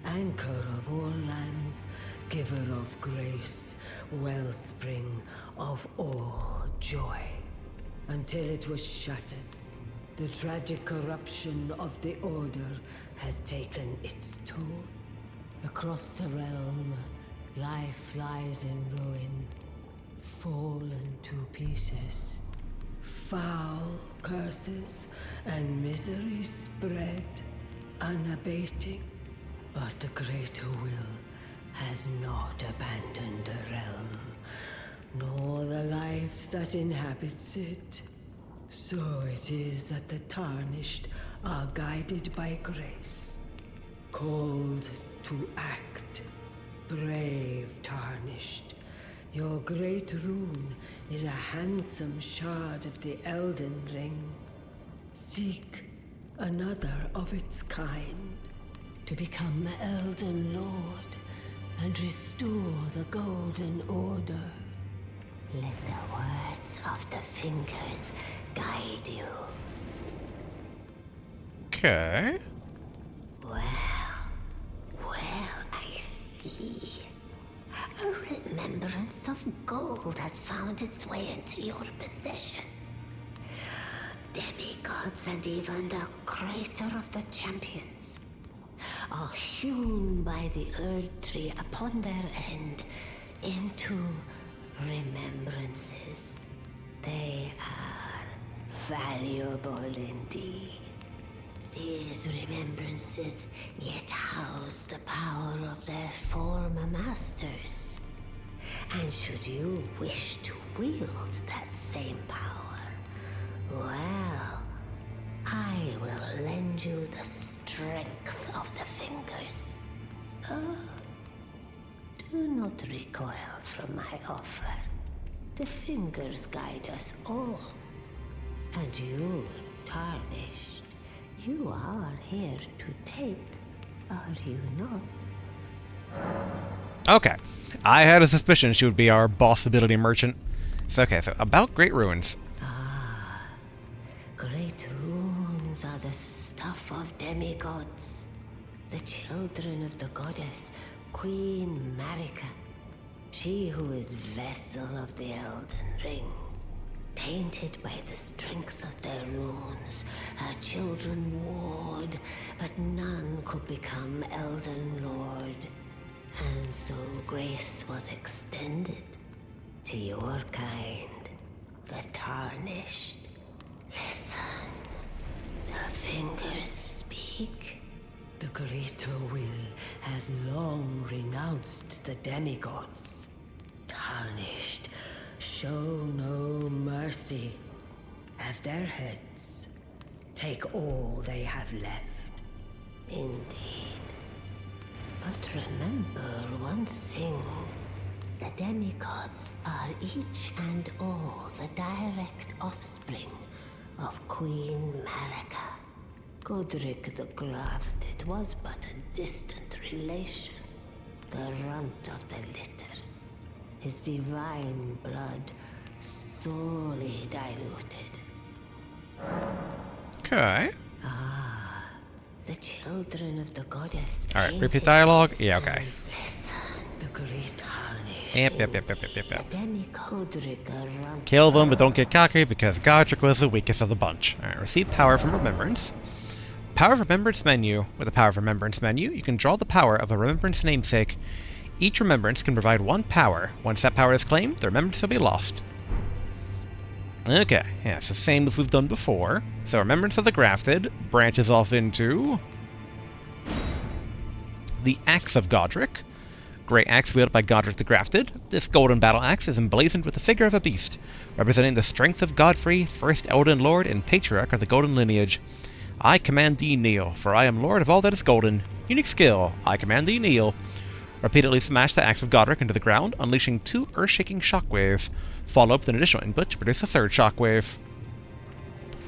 anchor of all lands, giver of grace, wellspring of all joy. Until it was shattered, the tragic corruption of the Order has taken its toll. Across the realm, life lies in ruin, fallen to pieces. Foul curses and misery spread, unabating. But the greater will has not abandoned the realm, nor the life that inhabits it. So it is that the tarnished are guided by grace, called to act. Brave tarnished, your great rune is a handsome shard of the Elden Ring. Seek another of its kind to become Elden Lord and restore the Golden Order. Let the words of the fingers guide you. Okay. Well, I see. A remembrance of gold has found its way into your possession. Demigods and even the creator of the champions are hewn by the Earth Tree upon their end into remembrances. They are valuable indeed. These remembrances yet house the power of their former masters. And should you wish to wield that same power, well, I will lend you the strength of the fingers. Oh, do not recoil from my offer. The fingers guide us all. And you, tarnished, you are here to take, are you not? Okay. I had a suspicion she would be our boss ability merchant. So, okay, so about Great Ruins. Great runes are the stuff of demigods, the children of the goddess, Queen Marika. She who is vessel of the Elden Ring, tainted by the strength of their runes, her children warred, but none could become Elden Lord. And so grace was extended to your kind, the Tarnished. Listen, the fingers speak. The greater will has long renounced the demigods. Tarnished, show no mercy. Have their heads. Take all they have left. Indeed. But remember one thing. The demigods are each and all the direct offspring of Queen Marika. Godric the Grafted was but a distant relation, the runt of the litter. His divine blood sorely diluted. Okay. Ah, the children of the goddess. Alright, repeat dialogue? Yeah, okay. Listen, the great harnish. Yep. Then Godric runt. Kill them, but don't get cocky because Godric was the weakest of the bunch. Alright, receive power from Remembrance. Power of Remembrance menu. With the Power of Remembrance menu, you can draw the power of a Remembrance namesake. Each Remembrance can provide one power. Once that power is claimed, the Remembrance will be lost. Okay, yeah, it's the same as we've done before. So Remembrance of the Grafted branches off into the Axe of Godric. Great axe wielded by Godric the Grafted. This golden battle axe is emblazoned with the figure of a beast, representing the strength of Godfrey, first Elden Lord and Patriarch of the Golden Lineage. I command thee kneel, for I am Lord of all that is golden. Unique skill, I command thee kneel. Repeatedly smash the axe of Godric into the ground, unleashing 2 earth-shaking shockwaves. Follow up with an additional input to produce a 3rd shockwave.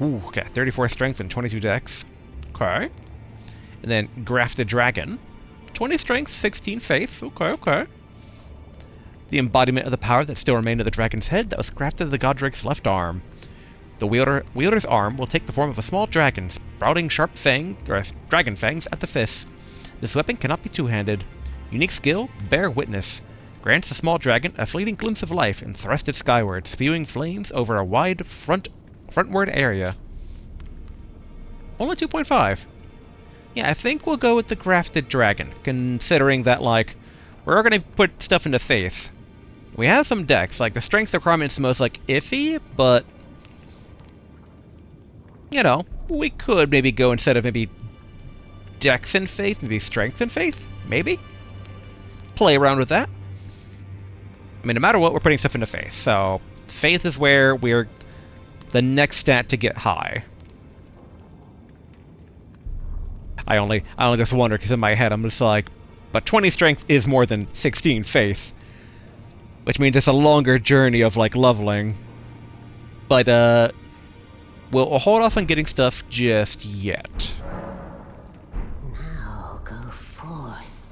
Ooh, okay, 34 strength and 22 dex. Okay. And then Grafted Dragon. 20 strength, 16 faith. Okay. The embodiment of the power that still remained of the dragon's head that was grafted to the Godric's left arm. The wielder's arm will take the form of a small dragon, sprouting sharp dragon fangs at the fists. This weapon cannot be two-handed. Unique skill, Bear Witness. Grants the small dragon a fleeting glimpse of life and thrusts it skyward, spewing flames over a wide frontward area. Only 2.5. Yeah, I think we'll go with the Grafted Dragon, considering that, like, we're going to put stuff into faith. We have some decks, like, the strength requirement's the most, like, iffy, but you know, we could maybe go instead of maybe Dex and Faith, maybe Strength and Faith? Maybe? Play around with that. I mean, no matter what, we're putting stuff into Faith, so Faith is where we're the next stat to get high. I only just wonder, because in my head I'm just like, but 20 Strength is more than 16 Faith. Which means it's a longer journey of, like, leveling. But, we'll hold off on getting stuff just yet. Now go forth.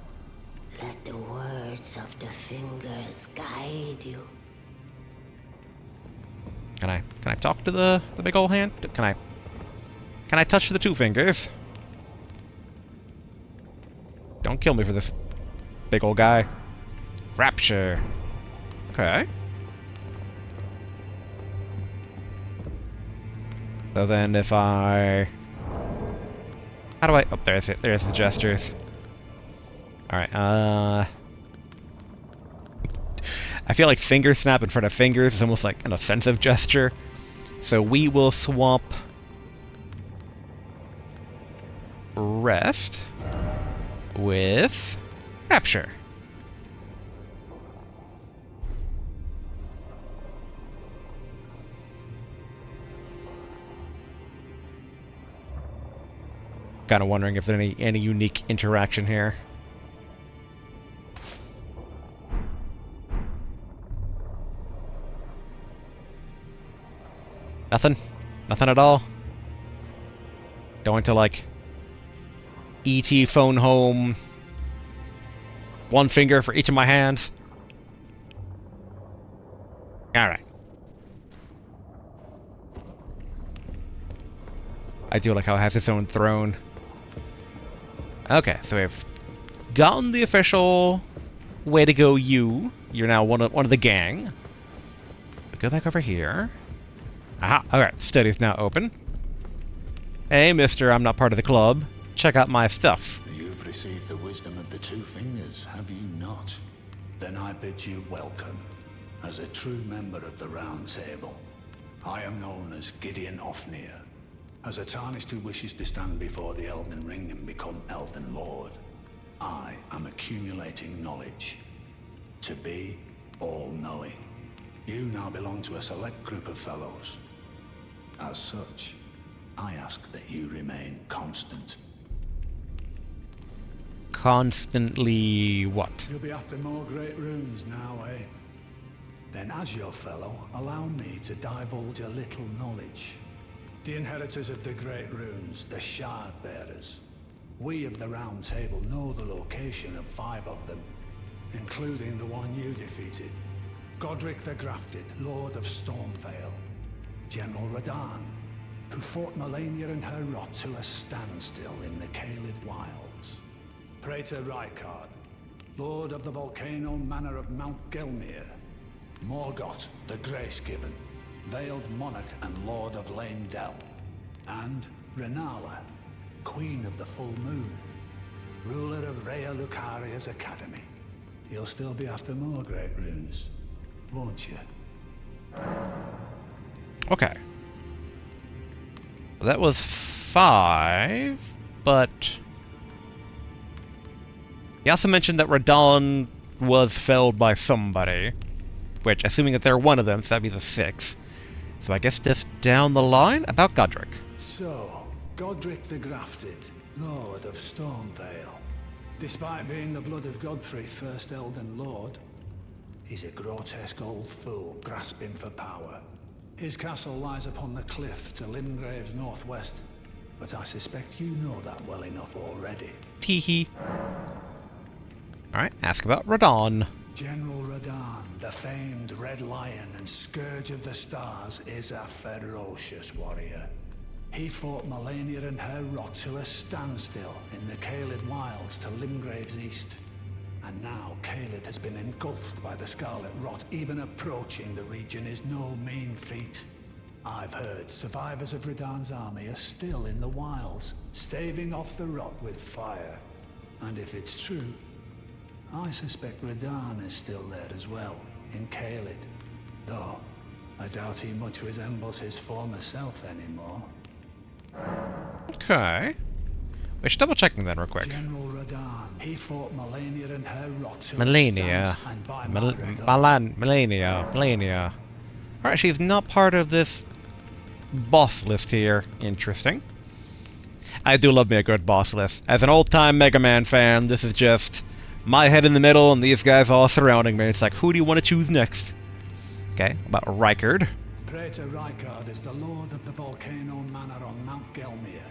Let the words of the fingers guide you. Can I talk to the big old hand? Can I touch the 2 fingers? Don't kill me for this big old guy. Rapture. Okay. So then if I... How do I... Oh, there's it. There's the gestures. Alright, I feel like finger snap in front of fingers is almost like an offensive gesture. So we will swap... Rest... with... Rapture. Kind of wondering if there's any unique interaction here. Nothing? Nothing at all? Going to, like, ET phone home, 1 finger for each of my hands. Alright. I do like how it has its own throne. Okay, so we've gotten the official way to go you. You're now one of the gang. Go back over here. Aha! Alright, study's now open. Hey, mister, I'm not part of the club. Check out my stuff. You've received the wisdom of the Two Fingers, have you not? Then I bid you welcome, as a true member of the Round Table. I am known as Gideon Ofnir, as a tarnished who wishes to stand before the Elden Ring and become Elden Lord. I am accumulating knowledge, to be all-knowing. You now belong to a select group of fellows. As such, I ask that you remain constant. Constantly what? You'll be after more great runes now, eh? Then as your fellow, allow me to divulge a little knowledge. The inheritors of the great runes, the Shard Bearers. We of the Round Table know the location of 5 of them, including the one you defeated. Godric the Grafted, Lord of Stormveil. General Radahn, who fought Melania and her rot to a standstill in the Caelid Wilds. Praetor Rykard, Lord of the Volcano Manor of Mount Gelmir. Morgoth, the Grace-Given, Veiled Monarch and Lord of Leyndell. And Renala, Queen of the Full Moon, ruler of Rhea Lucaria's Academy. You'll still be after more great runes, won't you? Okay. That was 5, but... He also mentioned that Radahn was felled by somebody, which, assuming that they're one of them, so that'd be the 6. So I guess just down the line, about Godric. So, Godric the Grafted, Lord of Stormveil. Despite being the blood of Godfrey, first Elden Lord, he's a grotesque old fool grasping for power. His castle lies upon the cliff to Limgrave's northwest, but I suspect you know that well enough already. Teehee. Alright, ask about Radahn. General Radahn, the famed Red Lion and Scourge of the Stars, is a ferocious warrior. He fought Melania and her rot to a standstill in the Caelid Wilds to Limgrave's east. And now Caelid has been engulfed by the Scarlet Rot. Even approaching the region is no mean feat. I've heard survivors of Radahn's army are still in the wilds, staving off the rot with fire. And if it's true, I suspect Radahn is still there as well, in Caelid. Though, I doubt he much resembles his former self anymore. Okay. We should double check them then real quick. General Radahn, he fought Melania and her rot. Melania. Melania. Alright, she's not part of this boss list here. Interesting. I do love me a good boss list. As an old-time Mega Man fan, this is just my head in the middle and these guys all surrounding me. It's like, who do you want to choose next? Okay, about Rykard. Praetor Rykard is the Lord of the Volcano Manor on Mount Gelmir.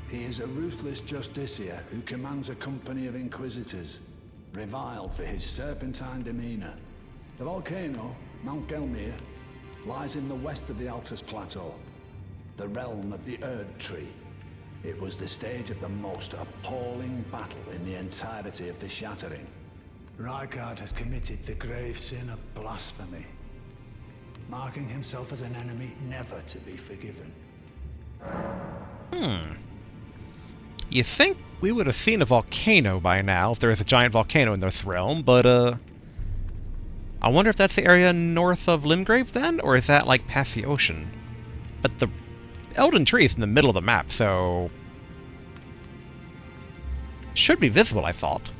He is a ruthless justiciar who commands a company of inquisitors, reviled for his serpentine demeanor. The volcano, Mount Gelmir, lies in the west of the Altus Plateau, the realm of the Erd Tree. It was the stage of the most appalling battle in the entirety of the Shattering. Rykard has committed the grave sin of blasphemy, marking himself as an enemy never to be forgiven. You think we would have seen a volcano by now if there was a giant volcano in this realm, but I wonder if that's the area north of Limgrave then, or is that like past the ocean? But the Elden Tree is in the middle of the map, so should be visible, I thought.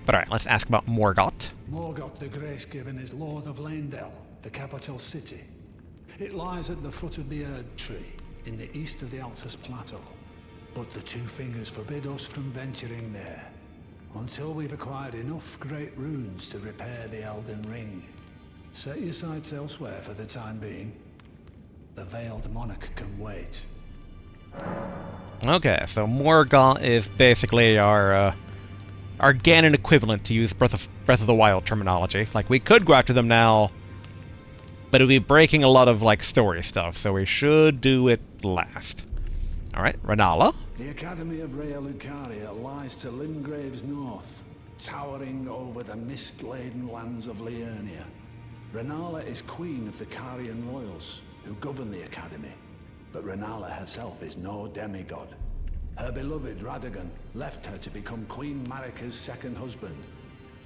But alright, let's ask about Morgoth. Morgoth the Grace-Given is Lord of Leyndell, the capital city. It lies at the foot of the Erd Tree, in the east of the Altus Plateau. But the Two Fingers forbid us from venturing there, until we've acquired enough great runes to repair the Elden Ring. Set your sights elsewhere for the time being. The Veiled Monarch can wait. Okay, so Morgoth is basically our Ganon equivalent, to use Breath of the Wild terminology. Like, we could go after them now, but it would be breaking a lot of, like, story stuff, so we should do it last. Alright, Renala. The Academy of Rhea Lucaria lies to Limgrave's north, towering over the mist-laden lands of Liurnia. Renala is queen of the Carian royals, who govern the academy. But Renala herself is no demigod. Her beloved Radagon left her to become Queen Marika's second husband,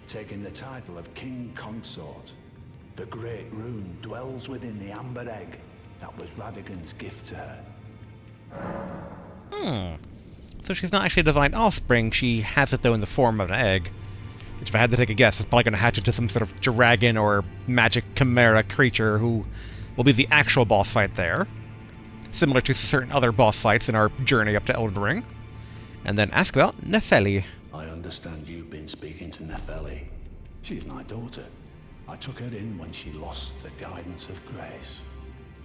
taking the title of King Consort. The Great Rune dwells within the amber egg that was Radagon's gift to her. So she's not actually a divine offspring, she has it though in the form of an egg. Which, if I had to take a guess, is probably going to hatch into some sort of dragon or magic chimera creature who will be the actual boss fight there. Similar to certain other boss fights in our journey up to Elden Ring. And then ask about Nefeli. I understand you've been speaking to Nefeli. She's my daughter. I took her in when she lost the guidance of grace.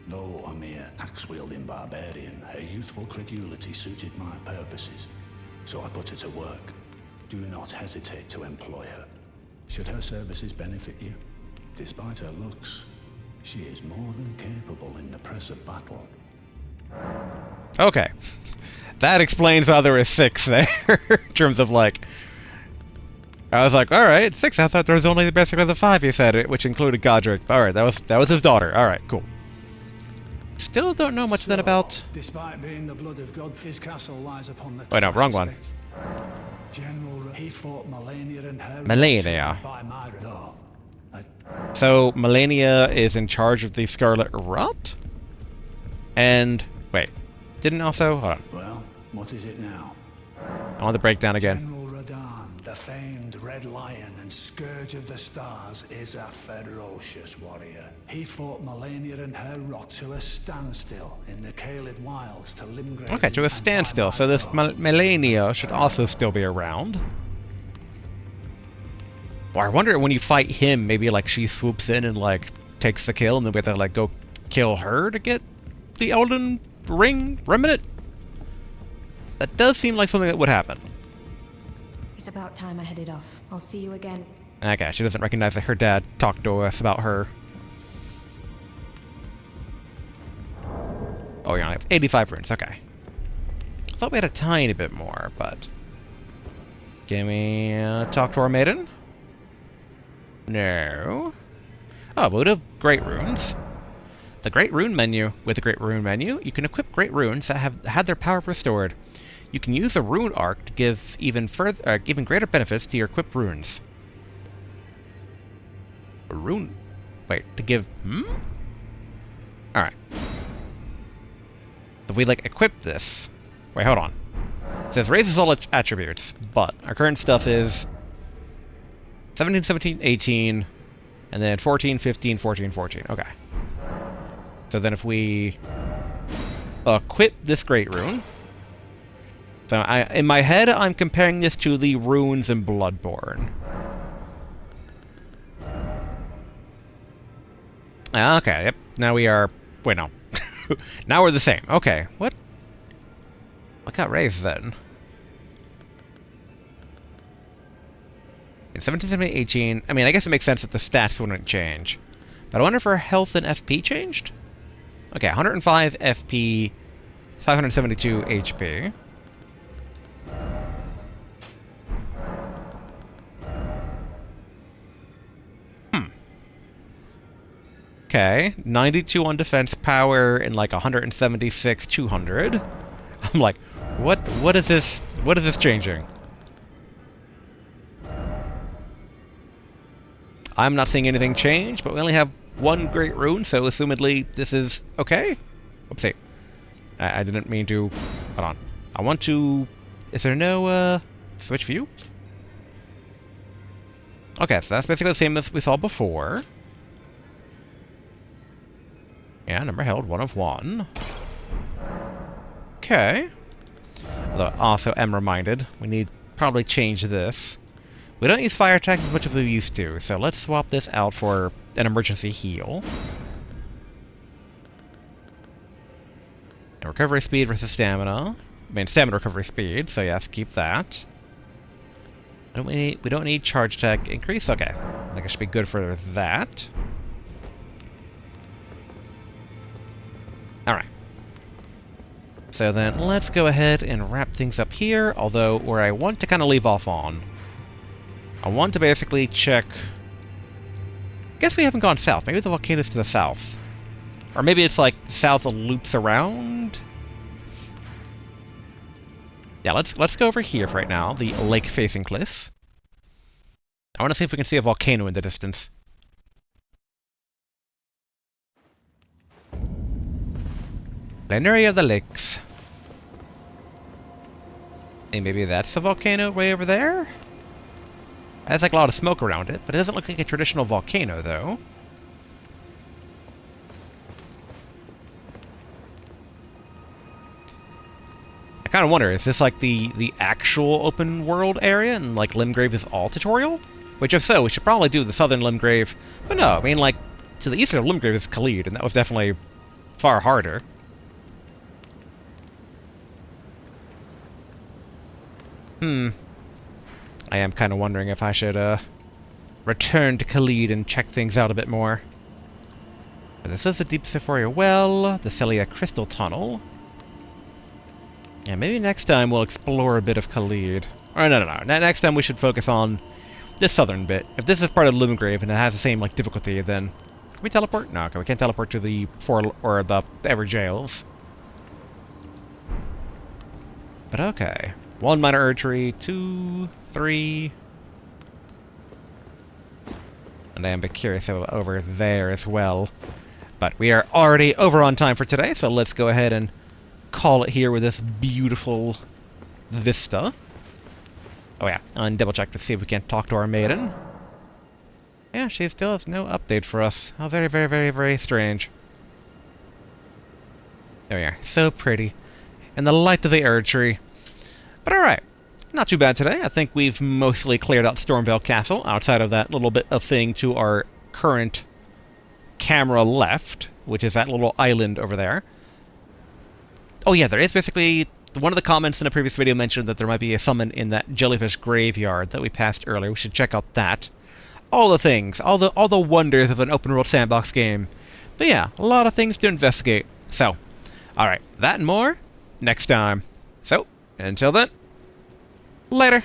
Though a mere axe-wielding barbarian, her youthful credulity suited my purposes. So I put her to work. Do not hesitate to employ her. Should her services benefit you, despite her looks, she is more than capable in the press of battle. Okay. That explains why there was 6 there, in terms of, like... I was like, alright, 6, I thought there was only basically the 5 you said, which included Godric. Alright, that was his daughter. Alright, cool. Still don't know much then about... Despite being the blood of God, his castle lies upon the... Wait, no, wrong one. General, he fought Melania and her... Melania. So, Melania is in charge of the Scarlet Rot? And... wait. Didn't also... hold on. Well, what is it now? I want the breakdown again. General Radahn, the famed Red Lion and Scourge of the Stars, is a ferocious warrior. He fought Melania and her rot to a standstill in the Caelid Wilds to Limgrave. Okay, to a standstill. So this Melania should also still be around. Well, I wonder when you fight him, maybe like she swoops in and like takes the kill, and then we have to like go kill her to get the Elden Ring remnant. That does seem like something that would happen. It's about time I headed off. I'll see you again. Okay, she doesn't recognize that her dad talked to us about her. Oh, yeah, I have 85 runes, okay. I thought we had a tiny bit more, but... Can we talk to our maiden? No. Oh, we would have Great Runes. The Great Rune menu. With the Great Rune menu, you can equip Great Runes that have had their power restored. You can use the Rune Arc to give even greater benefits to your equipped runes. Rune... Wait, to give... Alright. If we, like, equip this... Wait, hold on. It says raises all attributes, but our current stuff is 17, 17, 18, and then 14, 15, 14, 14. Okay. So then if we equip this Great Rune... So in my head, I'm comparing this to the runes in Bloodborne. Okay, yep. Now we are... Wait, no. Now we're the same. Okay, what got raised then? 17, 17, 18. I mean, I guess it makes sense that the stats wouldn't change. But I wonder if our health and FP changed? Okay, 105 FP, 572 HP. Okay, 92 on defense power and like 176 200. I'm like, what is this changing? I'm not seeing anything change, but we only have one Great Rune, so assumedly this is okay. Oopsie. I didn't mean to... Hold on. I want to... Is there no switch view? Okay, so that's basically the same as we saw before. Yeah, number held, 1 of 1. Okay. Although I also am reminded, we need probably change this. We don't use fire attacks as much as we used to, so let's swap this out for an emergency heal. And recovery speed versus stamina. I mean, stamina recovery speed, so yes, keep that. We don't need charge attack increase? Okay. I think it should be good for that. Alright. So then, let's go ahead and wrap things up here, although where I want to kind of leave off on I want to basically check... I guess we haven't gone south. Maybe the volcano's to the south. Or maybe it's like south loops around? Yeah, let's go over here for right now, the lake-facing cliffs. I want to see if we can see a volcano in the distance. Plenary of the lakes. Hey, maybe that's the volcano way over there? It has like a lot of smoke around it, but it doesn't look like a traditional volcano, though. I kind of wonder, is this like the actual open world area, and like Limgrave is all tutorial? Which, if so, we should probably do the southern Limgrave. But no, I mean, like, to the east of Limgrave is Khalid, and that was definitely far harder. I am kind of wondering if I should, return to Khalid and check things out a bit more. But this is the Deep Sephoria Well, the Celia Crystal Tunnel. Yeah, maybe next time we'll explore a bit of Khalid. Or no. Next time we should focus on this southern bit. If this is part of Limgrave and it has the same, like, difficulty, then... Can we teleport? No, okay, we can't teleport to the the Ever Jails. But okay. 1 minor archery, 2, 3... And I am a bit curious about over there as well. But we are already over on time for today, so let's go ahead and call it here with this beautiful vista. Oh yeah, and double check to see if we can talk to our maiden. Yeah, she still has no update for us. How very, very, very, very strange. There we are. So pretty. In the light of the archery. But alright. Not too bad today. I think we've mostly cleared out Stormveil Castle, outside of that little bit of thing to our current camera left, which is that little island over there. Oh yeah, there is basically... One of the comments in a previous video mentioned that there might be a summon in that jellyfish graveyard that we passed earlier. We should check out that. All the things, all the wonders of an open world sandbox game. But yeah, a lot of things to investigate. So, alright, that and more next time. So, until then, later.